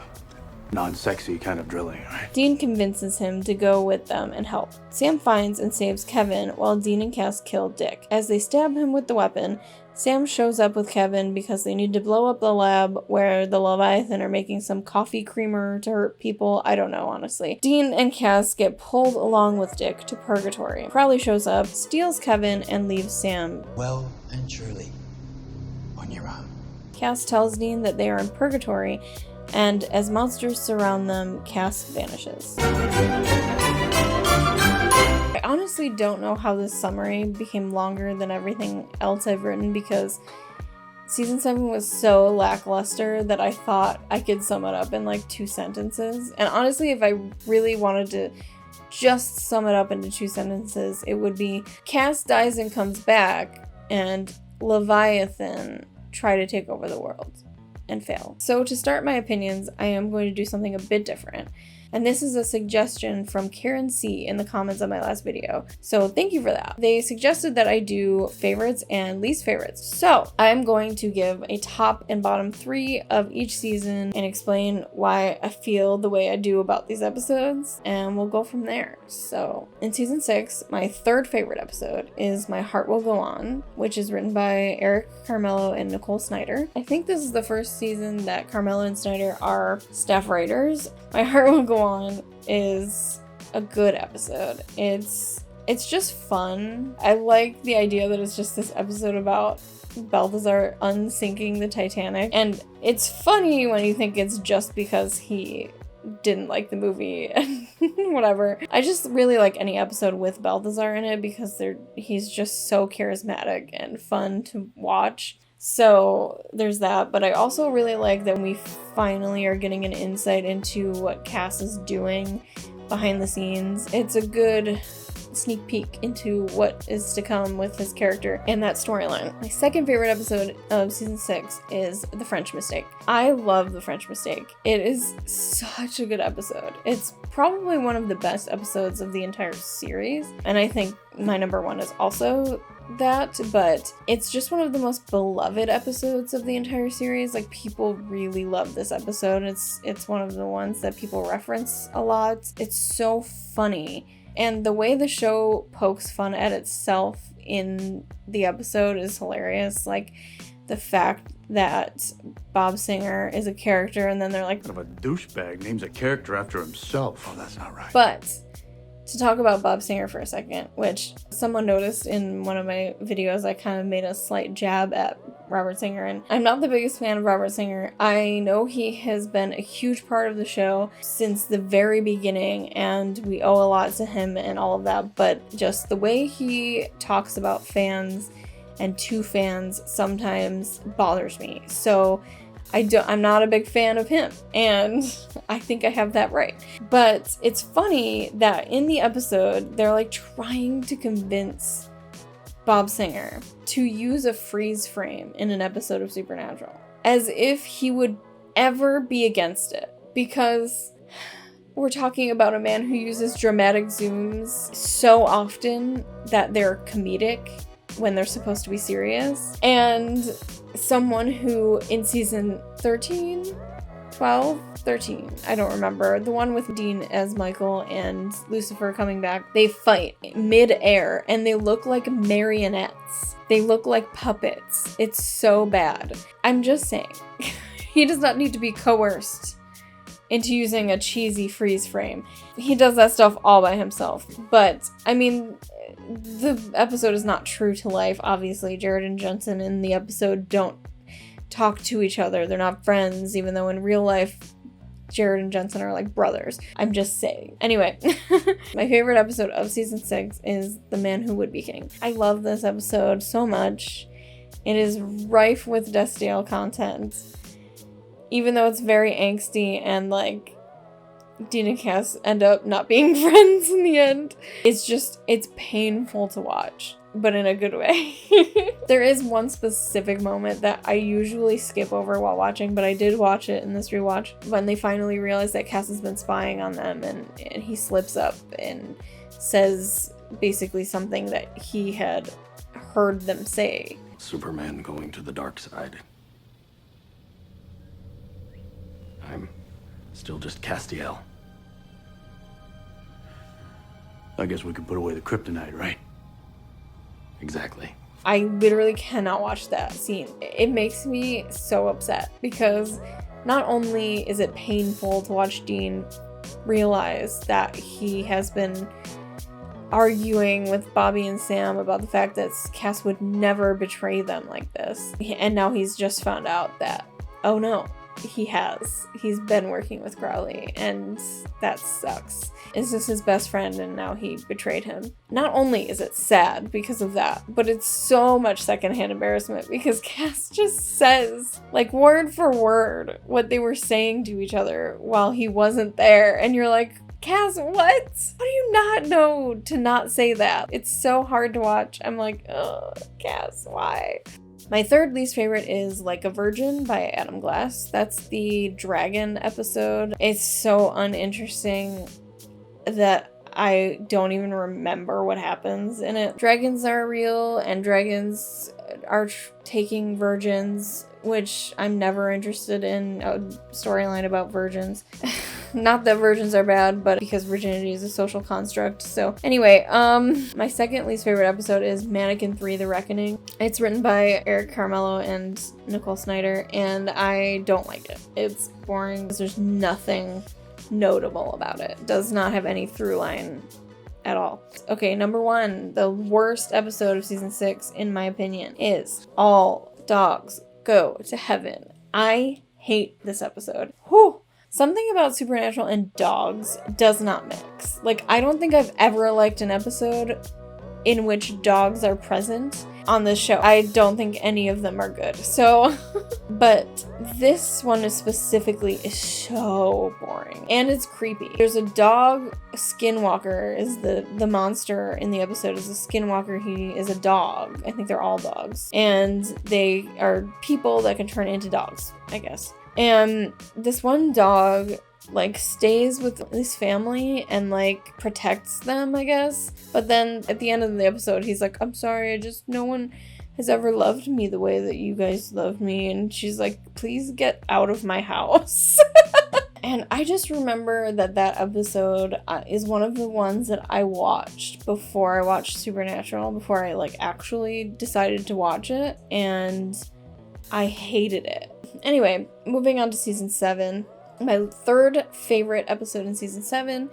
non-sexy kind of drilling, right? Dean convinces him to go with them and help. Sam finds and saves Kevin while Dean and Cass kill Dick. As they stab him with the weapon, Sam shows up with Kevin because they need to blow up the lab where the Leviathan are making some coffee creamer to hurt people. I don't know, honestly. Dean and Cass get pulled along with Dick to Purgatory. Crowley shows up, steals Kevin, and leaves Sam. Well and truly on your own. Cass tells Dean that they are in Purgatory, and as monsters surround them, Cass vanishes. I honestly don't know how this summary became longer than everything else I've written because season 7 was so lackluster that I thought I could sum it up in like 2 sentences. And honestly, if I really wanted to just sum it up into 2 sentences, it would be Cass dies and comes back, and Leviathan try to take over the world and fail. So to start my opinions, I am going to do something a bit different. And this is a suggestion from Karen C in the comments on my last video. So thank you for that. They suggested that I do favorites and least favorites. So I'm going to give a top and bottom 3 of each season and explain why I feel the way I do about these episodes. And we'll go from there. So in season 6, my 3rd favorite episode is My Heart Will Go On, which is written by Eric Carmelo and Nicole Snyder. I think this is the first season that Carmelo and Snyder are staff writers. My Heart Will Go On is a good episode. It's just fun. I like the idea that it's just this episode about Balthazar unsinking the Titanic, and it's funny when you think it's just because he didn't like the movie and whatever. I just really like any episode with Balthazar in it because he's just so charismatic and fun to watch. So there's that, but I also really like that we finally are getting an insight into what Cass is doing behind the scenes. It's a good sneak peek into what is to come with his character and that storyline. My 2nd favorite episode of season 6 is The French Mistake. I love The French Mistake. It is such a good episode. It's probably one of the best episodes of the entire series, and I think my number 1 is also that, but it's just one of the most beloved episodes of the entire series. Like, people really love this episode. It's one of the ones that people reference a lot. It's so funny, and the way the show pokes fun at itself in the episode is hilarious. Like, the fact that Bob Singer is a character, and then they're like, Kind of a douchebag names a character after himself. Oh, that's not right. but to talk about Bob Singer for a second, which someone noticed in one of my videos, I kind of made a slight jab at Robert Singer, and I'm not the biggest fan of Robert Singer. I know he has been a huge part of the show since the very beginning, and we owe a lot to him and all of that, but just the way he talks about fans and to fans sometimes bothers me. So I'm not a big fan of him, and I think I have that right. But it's funny that in the episode, they're like trying to convince Bob Singer to use a freeze frame in an episode of Supernatural, as if he would ever be against it, because we're talking about a man who uses dramatic zooms so often that they're comedic, when they're supposed to be serious. And someone who in season 13, 12, 13, I don't remember, the one with Dean as Michael and Lucifer coming back, they fight mid-air and they look like marionettes. They look like puppets. It's so bad. I'm just saying, he does not need to be coerced into using a cheesy freeze frame. He does that stuff all by himself. But, I mean, the episode is not true to life. Obviously, Jared and Jensen in the episode don't talk to each other. They're not friends, even though in real life, Jared and Jensen are like brothers. I'm just saying. Anyway, my favorite episode of season 6 is The Man Who Would Be King. I love this episode so much. It is rife with Destiel content. Even though it's very angsty and like Dean and Cass end up not being friends in the end. It's painful to watch, but in a good way. There is one specific moment that I usually skip over while watching, but I did watch it in this rewatch when they finally realize that Cass has been spying on them, and he slips up and says basically something that he had heard them say. Superman going to the dark side. I'm still just Castiel. I guess we could put away the kryptonite, right? Exactly. I literally cannot watch that scene. It makes me so upset because not only is it painful to watch Dean realize that he has been arguing with Bobby and Sam about the fact that Cass would never betray them like this. And now he's just found out that, oh no, he's been working with Crowley, and that sucks. It's just his best friend, and now he betrayed him. Not only is it sad because of that, but it's so much secondhand embarrassment because Cass just says, like, word for word what they were saying to each other while he wasn't there, and you're like, Cass, what? How do you not know to not say that? It's so hard to watch. I'm like, oh, Cass, why? My third least favorite is Like a Virgin by Adam Glass. That's the dragon episode. It's so uninteresting that I don't even remember what happens in it. Dragons are real, and dragons are taking virgins, which I'm never interested in a storyline about virgins. Not that virgins are bad, but because virginity is a social construct. So anyway, my second least favorite episode is Mannequin 3: The Reckoning. It's written by Eric Carmelo and Nicole Snyder, and I don't like it. It's boring because there's nothing notable about it. It does not have any through line at all. Okay, number 1, the worst episode of season 6, in my opinion, is All Dogs Go to Heaven. I hate this episode. Whew. Something about supernatural and dogs does not mix. Like, I don't think I've ever liked an episode in which dogs are present on this show. I don't think any of them are good. So, but this one specifically is so boring. And it's creepy. There's a dog, Skinwalker is the monster in the episode is a Skinwalker. He is a dog. I think they're all dogs. And they are people that can turn into dogs, I guess. And this one dog, like, stays with his family and, like, protects them, I guess. But then at the end of the episode, he's like, I'm sorry, no one has ever loved me the way that you guys loved me. And she's like, please get out of my house. And I just remember that episode is one of the ones that I watched before I watched Supernatural, before I, like, actually decided to watch it. And I hated it. Anyway, moving on to season 7. My third favorite episode in season 7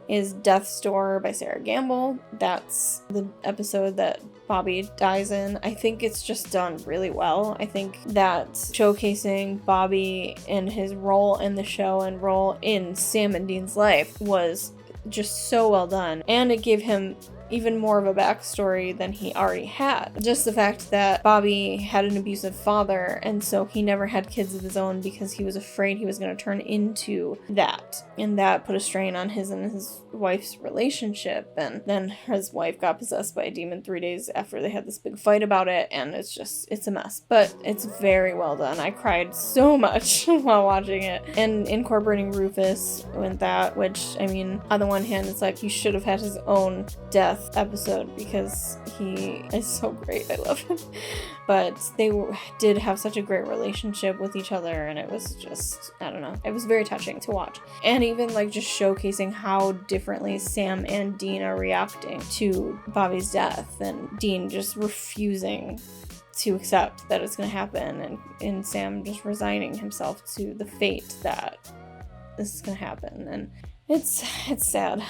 is Death's Door by Sarah Gamble. That's the episode that Bobby dies in. I think it's just done really well. I think that showcasing Bobby and his role in the show and role in Sam and Dean's life was just so well done. And it gave him even more of a backstory than he already had. Just the fact that Bobby had an abusive father, and so he never had kids of his own because he was afraid he was going to turn into that. And that put a strain on his and his wife's relationship. And then his wife got possessed by a demon 3 days after they had this big fight about it, and it's a mess. But it's very well done. I cried so much while watching it. And incorporating Rufus with that, which, I mean, on the one hand, it's like he should have had his own death death episode because he is so great. I love him. But they did have such a great relationship with each other, and it was just, I don't know, it was very touching to watch. And even like just showcasing how differently Sam and Dean are reacting to Bobby's death, and Dean just refusing to accept that it's going to happen, and Sam just resigning himself to the fate that this is going to happen. And it's sad.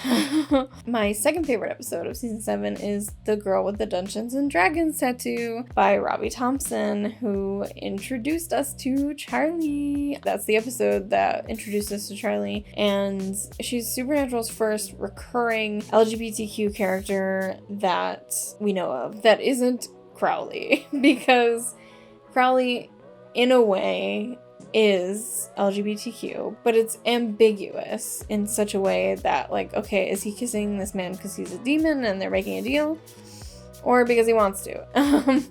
My second favorite episode of season 7 is The Girl with the Dungeons and Dragons Tattoo by Robbie Thompson, who introduced us to Charlie. That's the episode that introduced us to Charlie, and she's Supernatural's first recurring LGBTQ character that we know of that isn't Crowley, because Crowley, in a way, is LGBTQ, but it's ambiguous in such a way that, like, okay, is he kissing this man because he's a demon and they're making a deal, or because he wants to?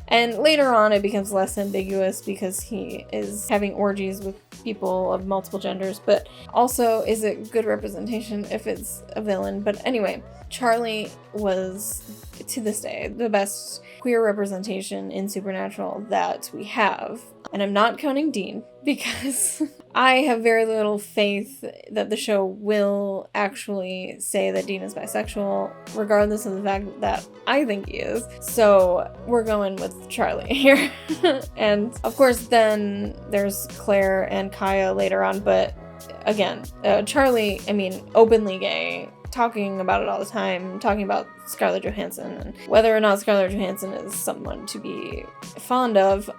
And later on it becomes less ambiguous because he is having orgies with people of multiple genders, but also is it good representation if it's a villain? But anyway, Charlie was, to this day, the best queer representation in Supernatural that we have. And I'm not counting Dean, because I have very little faith that the show will actually say that Dean is bisexual, regardless of the fact that I think he is. So we're going with Charlie here. And of course then there's Claire and Kaya later on, but again, Charlie, I mean, openly gay, talking about it all the time, talking about Scarlett Johansson and whether or not Scarlett Johansson is someone to be fond of.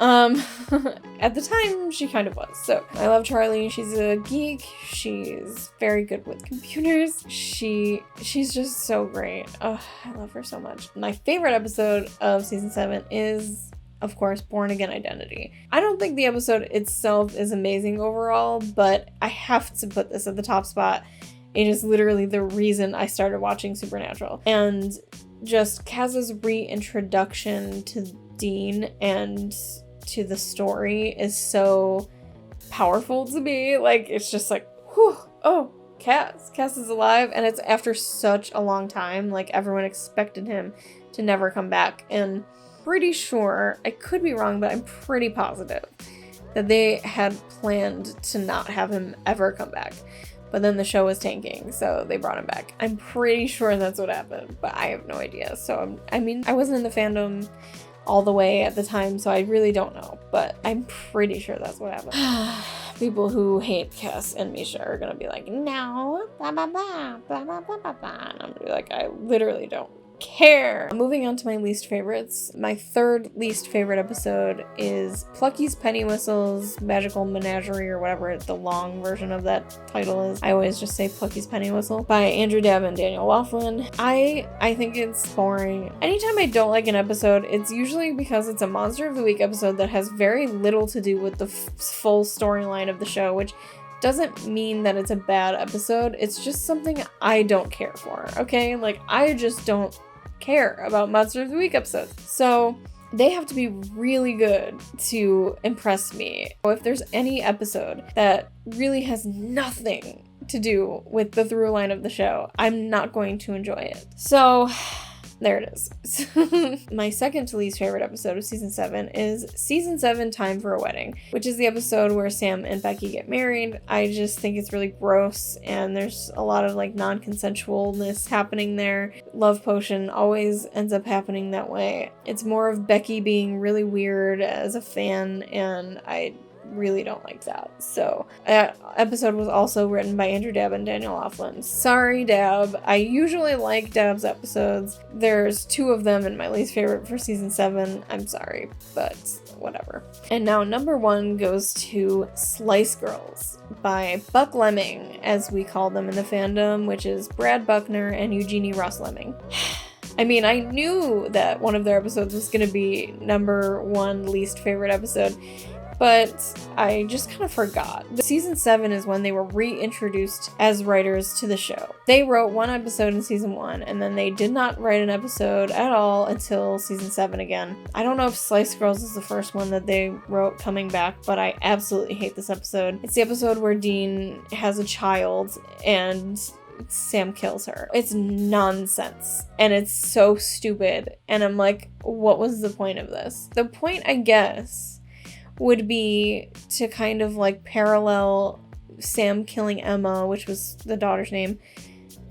At the time, she kind of was. So I love Charlie. She's a geek. She's very good with computers. She's just so great. Oh, I love her so much. My favorite episode of season 7 is, of course, Born Again Identity. I don't think the episode itself is amazing overall, but I have to put this at the top spot. It is literally the reason I started watching Supernatural. And just Kaz's reintroduction to Dean and to the story is so powerful to me. Like, it's just like, whew, oh, Kaz is alive. And it's after such a long time. Like, everyone expected him to never come back. And pretty sure, I could be wrong, but I'm pretty positive that they had planned to not have him ever come back. But then the show was tanking, so they brought him back. I'm pretty sure that's what happened, but I have no idea. So, I mean, I wasn't in the fandom all the way at the time, so I really don't know. But I'm pretty sure that's what happened. People who hate Cass and Misha are gonna be like, no, blah, blah, blah, blah, blah, blah, blah, blah. And I'm gonna be like, I literally don't care. Moving on to my least favorites. My third least favorite episode is Plucky's Penny Whistle's Magical Menagerie, or whatever the long version of that title is. I always just say Plucky's Penny Whistle, by Andrew Dabb and Daniel Laughlin. I think it's boring. Anytime I don't like an episode, it's usually because it's a Monster of the Week episode that has very little to do with the full storyline of the show, which doesn't mean that it's a bad episode. It's just something I don't care for, okay? Like, I just don't care about Monster of the Week episodes. So they have to be really good to impress me. If there's any episode that really has nothing to do with the through line of the show, I'm not going to enjoy it. So there it is. My second to least favorite episode of season 7 is season 7 Time for a Wedding, which is the episode where Sam and Becky get married. I just think it's really gross, and there's a lot of like non-consensualness happening there. Love potion always ends up happening that way. It's more of Becky being really weird as a fan, and I really don't like that. So that episode was also written by Andrew Dabb and Daniel Laughlin. Sorry, Dabb. I usually like Dabb's episodes. There's 2 of them in my least favorite for season 7. I'm sorry, but whatever. And now number 1 goes to Slice Girls by Buck Lemming, as we call them in the fandom, which is Brad Buckner and Eugenie Ross Lemming. I mean, I knew that one of their episodes was going to be number 1 least favorite episode, but I just kind of forgot. Season 7 is when they were reintroduced as writers to the show. They wrote 1 episode in season 1, and then they did not write an episode at all until season 7 again. I don't know if Slice Girls is the first one that they wrote coming back, but I absolutely hate this episode. It's the episode where Dean has a child, and Sam kills her. It's nonsense. And it's so stupid. And I'm like, what was the point of this? The point, I guess, would be to kind of like parallel Sam killing Emma, which was the daughter's name,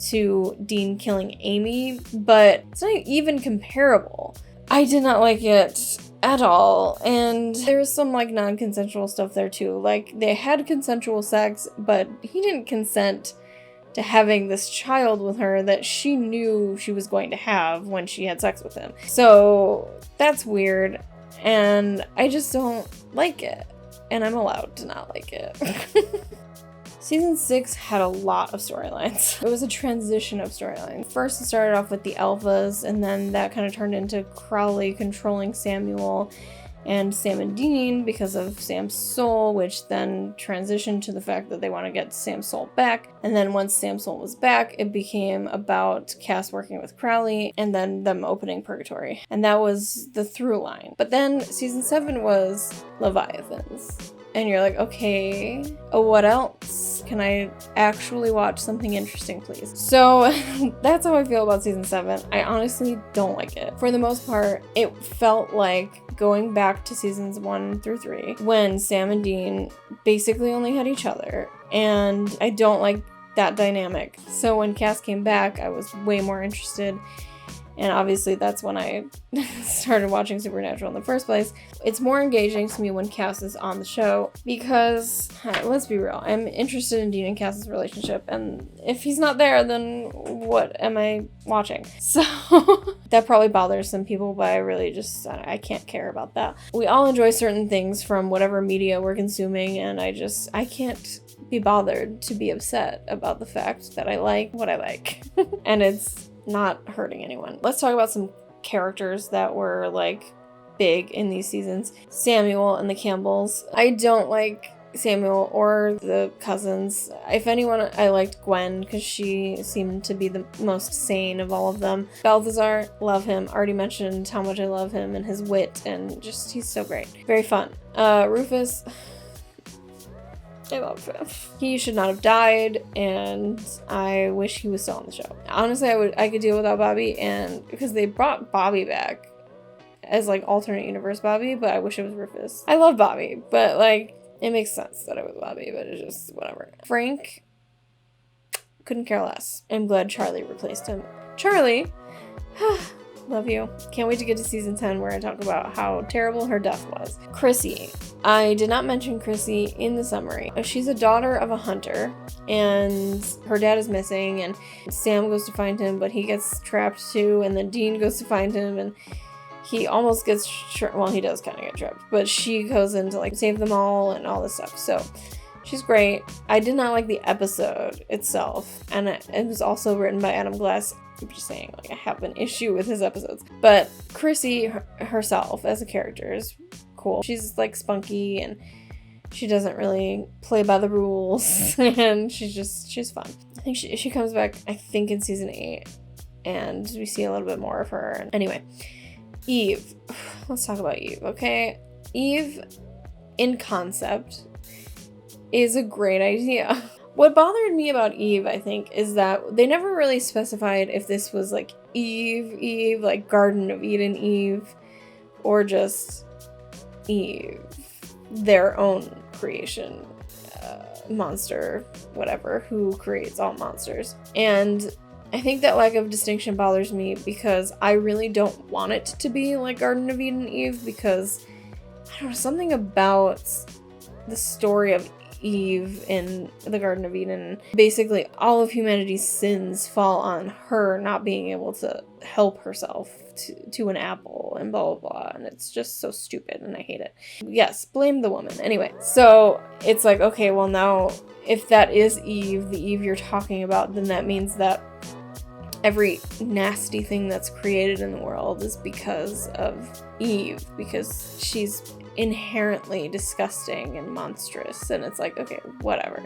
to Dean killing Amy, but it's not even comparable. I did not like it at all, and there's some like non-consensual stuff there too. Like, they had consensual sex, but he didn't consent to having this child with her that she knew she was going to have when she had sex with him. So that's weird, and I just don't like it, and I'm allowed to not like it. Season 6 had a lot of storylines. It was a transition of storylines. First, it started off with the Alphas, and then that kind of turned into Crowley controlling Samuel and Sam and Dean because of Sam's soul, which then transitioned to the fact that they want to get Sam's soul back. And then once Sam's soul was back, it became about Cass working with Crowley and then them opening Purgatory. And that was the through line. But then season 7 was Leviathans. And you're like, okay, what else? Can I actually watch something interesting, please? So that's how I feel about season 7. I honestly don't like it. For the most part, it felt like going back to seasons 1 through 3 when Sam and Dean basically only had each other. And I don't like that dynamic. So when Cass came back, I was way more interested. And obviously that's when I started watching Supernatural in the first place. It's more engaging to me when Cass is on the show because, let's be real, I'm interested in Dean and Cass's relationship. And if he's not there, then what am I watching? So that probably bothers some people, but I really just, I can't care about that. We all enjoy certain things from whatever media we're consuming, and I can't be bothered to be upset about the fact that I like what I like. And it's not hurting anyone. Let's talk about some characters that were like big in these seasons. Samuel and the Campbells. I don't like Samuel or the cousins. If anyone, I liked Gwen because she seemed to be the most sane of all of them. Balthazar, love him. Already mentioned how much I love him and his wit, and just he's so great. Very fun. Rufus, I love him. He should not have died, and I wish he was still on the show. Honestly, I could deal without Bobby, and because they brought Bobby back as like alternate universe Bobby, but I wish it was Rufus. I love Bobby, but like it makes sense that it was Bobby, but it's just whatever. Frank, couldn't care less. I'm glad Charlie replaced him. Charlie, love you. Can't wait to get to season 10 where I talk about how terrible her death was. Chrissy. I did not mention Chrissy in the summary. She's a daughter of a hunter, and her dad is missing, and Sam goes to find him, but he gets trapped too, and then Dean goes to find him, and he almost gets well, he does kind of get trapped, but she goes in to like save them all and all this stuff. So she's great. I did not like the episode itself, and it was also written by Adam Glass. I'm just saying, like, I have an issue with his episodes. But Chrissy herself as a character is cool. She's like spunky, and she doesn't really play by the rules, and she's fun. I think she comes back, I think, in season 8, and we see a little bit more of her. Anyway, Eve. Let's talk about Eve, okay? Eve, in concept, is a great idea. What bothered me about Eve, I think, is that they never really specified if this was like Eve, like Garden of Eden Eve, or just Eve, their own creation, monster, whatever, who creates all monsters. And I think that lack of distinction bothers me because I really don't want it to be like Garden of Eden Eve, because I don't know, something about the story of Eve in the Garden of Eden, basically all of humanity's sins fall on her not being able to help herself to an apple and blah blah blah, and it's just so stupid and I hate it. Yes, blame the woman. Anyway, so it's like, okay, well now if that is Eve, the Eve you're talking about, then that means that every nasty thing that's created in the world is because of Eve, because she's inherently disgusting and monstrous. And it's like, okay, whatever.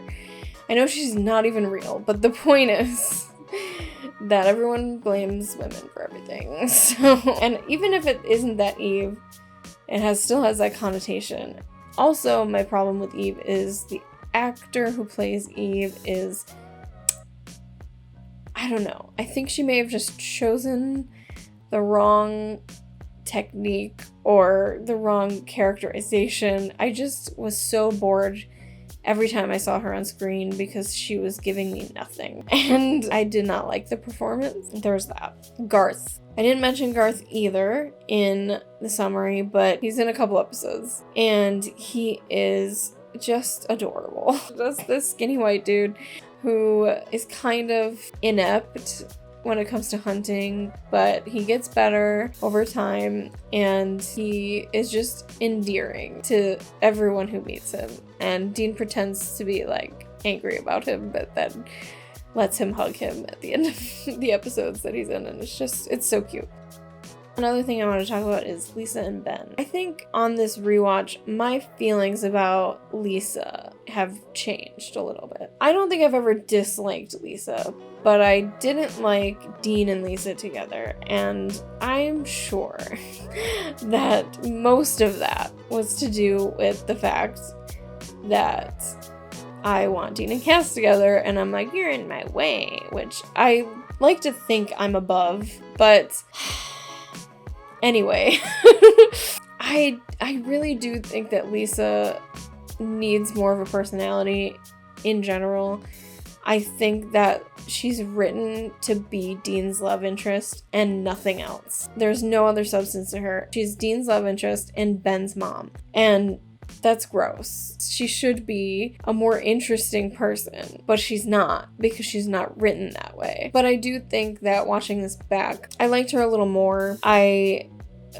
I know she's not even real, but the point is that everyone blames women for everything. So, and even if it isn't that Eve, it still has that connotation. Also, my problem with Eve is the actor who plays Eve is I don't know. I think she may have just chosen the wrong technique or the wrong characterization. I just was so bored every time I saw her on screen because she was giving me nothing. And I did not like the performance. There's that. Garth. I didn't mention Garth either in the summary, but he's in a couple episodes. And he is just adorable. Just this skinny white dude who is kind of inept when it comes to hunting, but he gets better over time, and he is just endearing to everyone who meets him. And Dean pretends to be like angry about him, but then lets him hug him at the end of the episodes that he's in, and it's so cute. Another thing I want to talk about is Lisa and Ben. I think on this rewatch, my feelings about Lisa have changed a little bit. I don't think I've ever disliked Lisa, but I didn't like Dean and Lisa together, and I'm sure that most of that was to do with the fact that I want Dean and Cass together, and I'm like, you're in my way, which I like to think I'm above, but anyway, I really do think that Lisa needs more of a personality in general. I think that she's written to be Dean's love interest and nothing else. There's no other substance to her. She's Dean's love interest and Ben's mom. And that's gross. She should be a more interesting person, but she's not, because she's not written that way. But I do think that watching this back, I liked her a little more. I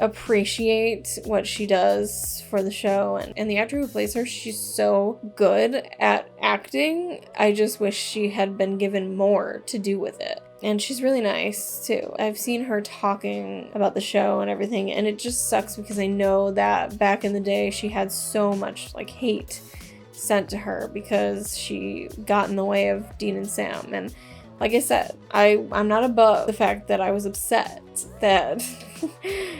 appreciate what she does for the show, and the actor who plays her, she's so good at acting. I just wish she had been given more to do with it. And she's really nice too. I've seen her talking about the show and everything, and it just sucks because I know that back in the day she had so much like hate sent to her because she got in the way of Dean and Sam. And like I said, I'm not above the fact that I was upset that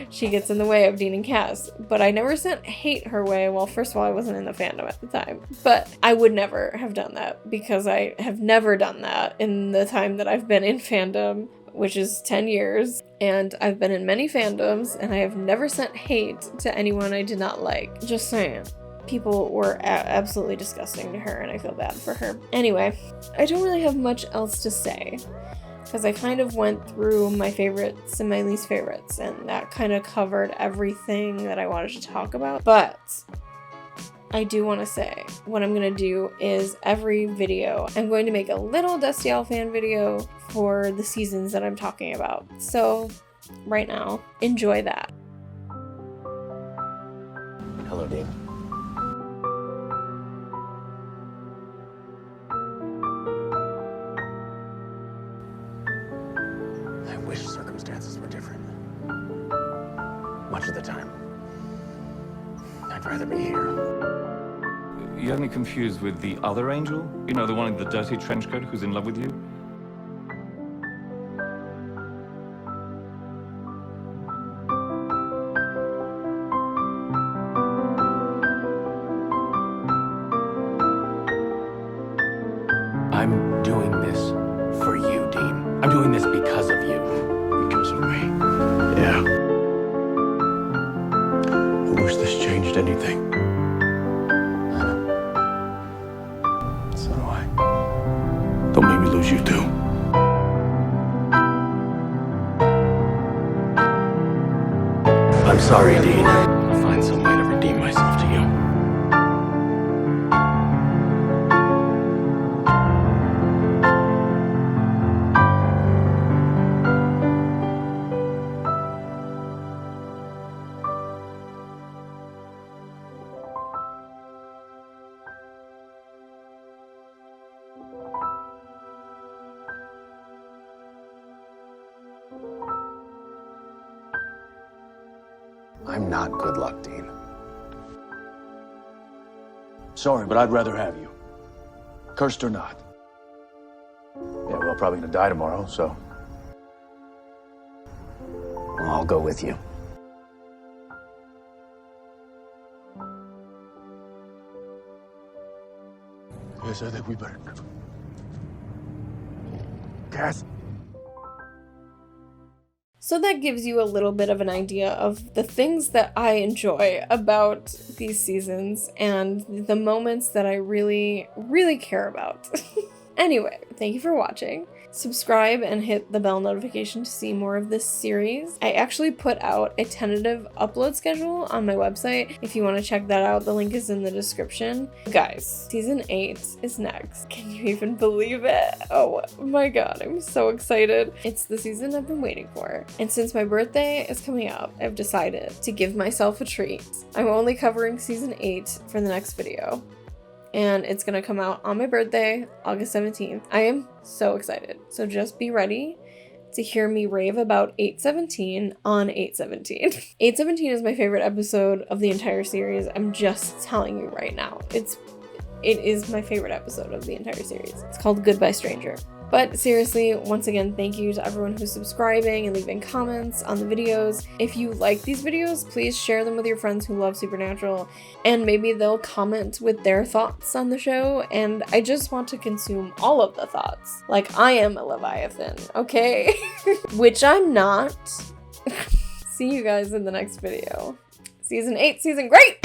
she gets in the way of Dean and Cass, but I never sent hate her way. Well, first of all, I wasn't in the fandom at the time, but I would never have done that because I have never done that in the time that I've been in fandom, which is 10 years, and I've been in many fandoms, and I have never sent hate to anyone I did not like. Just saying. People were absolutely disgusting to her, and I feel bad for her. Anyway, I don't really have much else to say because I kind of went through my favorites and my least favorites, and that kind of covered everything that I wanted to talk about. But I do want to say what I'm going to do is every video, I'm going to make a little Destiel fan video for the seasons that I'm talking about. So right now, enjoy that. Hello, Dean. I wish circumstances were different. Much of the time, I'd rather be here. You have me confused with the other angel? You know, the one in the dirty trench coat who's in love with you? I'm doing this for you, Dean. I'm doing this because of you. Because of me. Yeah. I wish this changed anything. I know. So do I. Don't make me lose you too. I'm sorry, Dean. I'll find some way to redeem myself to you. I'm not good luck, Dean. Sorry, but I'd rather have you. Cursed or not. Yeah, well, probably gonna die tomorrow, so. I'll go with you. Yes, I think we better. Cass? So that gives you a little bit of an idea of the things that I enjoy about these seasons and the moments that I really, really care about. Anyway, thank you for watching. Subscribe and hit the bell notification to see more of this series. I actually put out a tentative upload schedule on my website. If you want to check that out, the link is in the description. Guys, season 8 is next. Can you even believe it? Oh my god, I'm so excited. It's the season I've been waiting for. And since my birthday is coming up, I've decided to give myself a treat. I'm only covering season 8 for the next video, and it's gonna come out on my birthday, August 17th. I am so excited. So just be ready to hear me rave about 817 on 817. 817 is my favorite episode of the entire series. I'm just telling you right now. It is my favorite episode of the entire series. It's called Goodbye Stranger. But seriously, once again, thank you to everyone who's subscribing and leaving comments on the videos. If you like these videos, please share them with your friends who love Supernatural, and maybe they'll comment with their thoughts on the show, and I just want to consume all of the thoughts. Like I am a Leviathan, okay? Which I'm not. See you guys in the next video. Season 8, season great!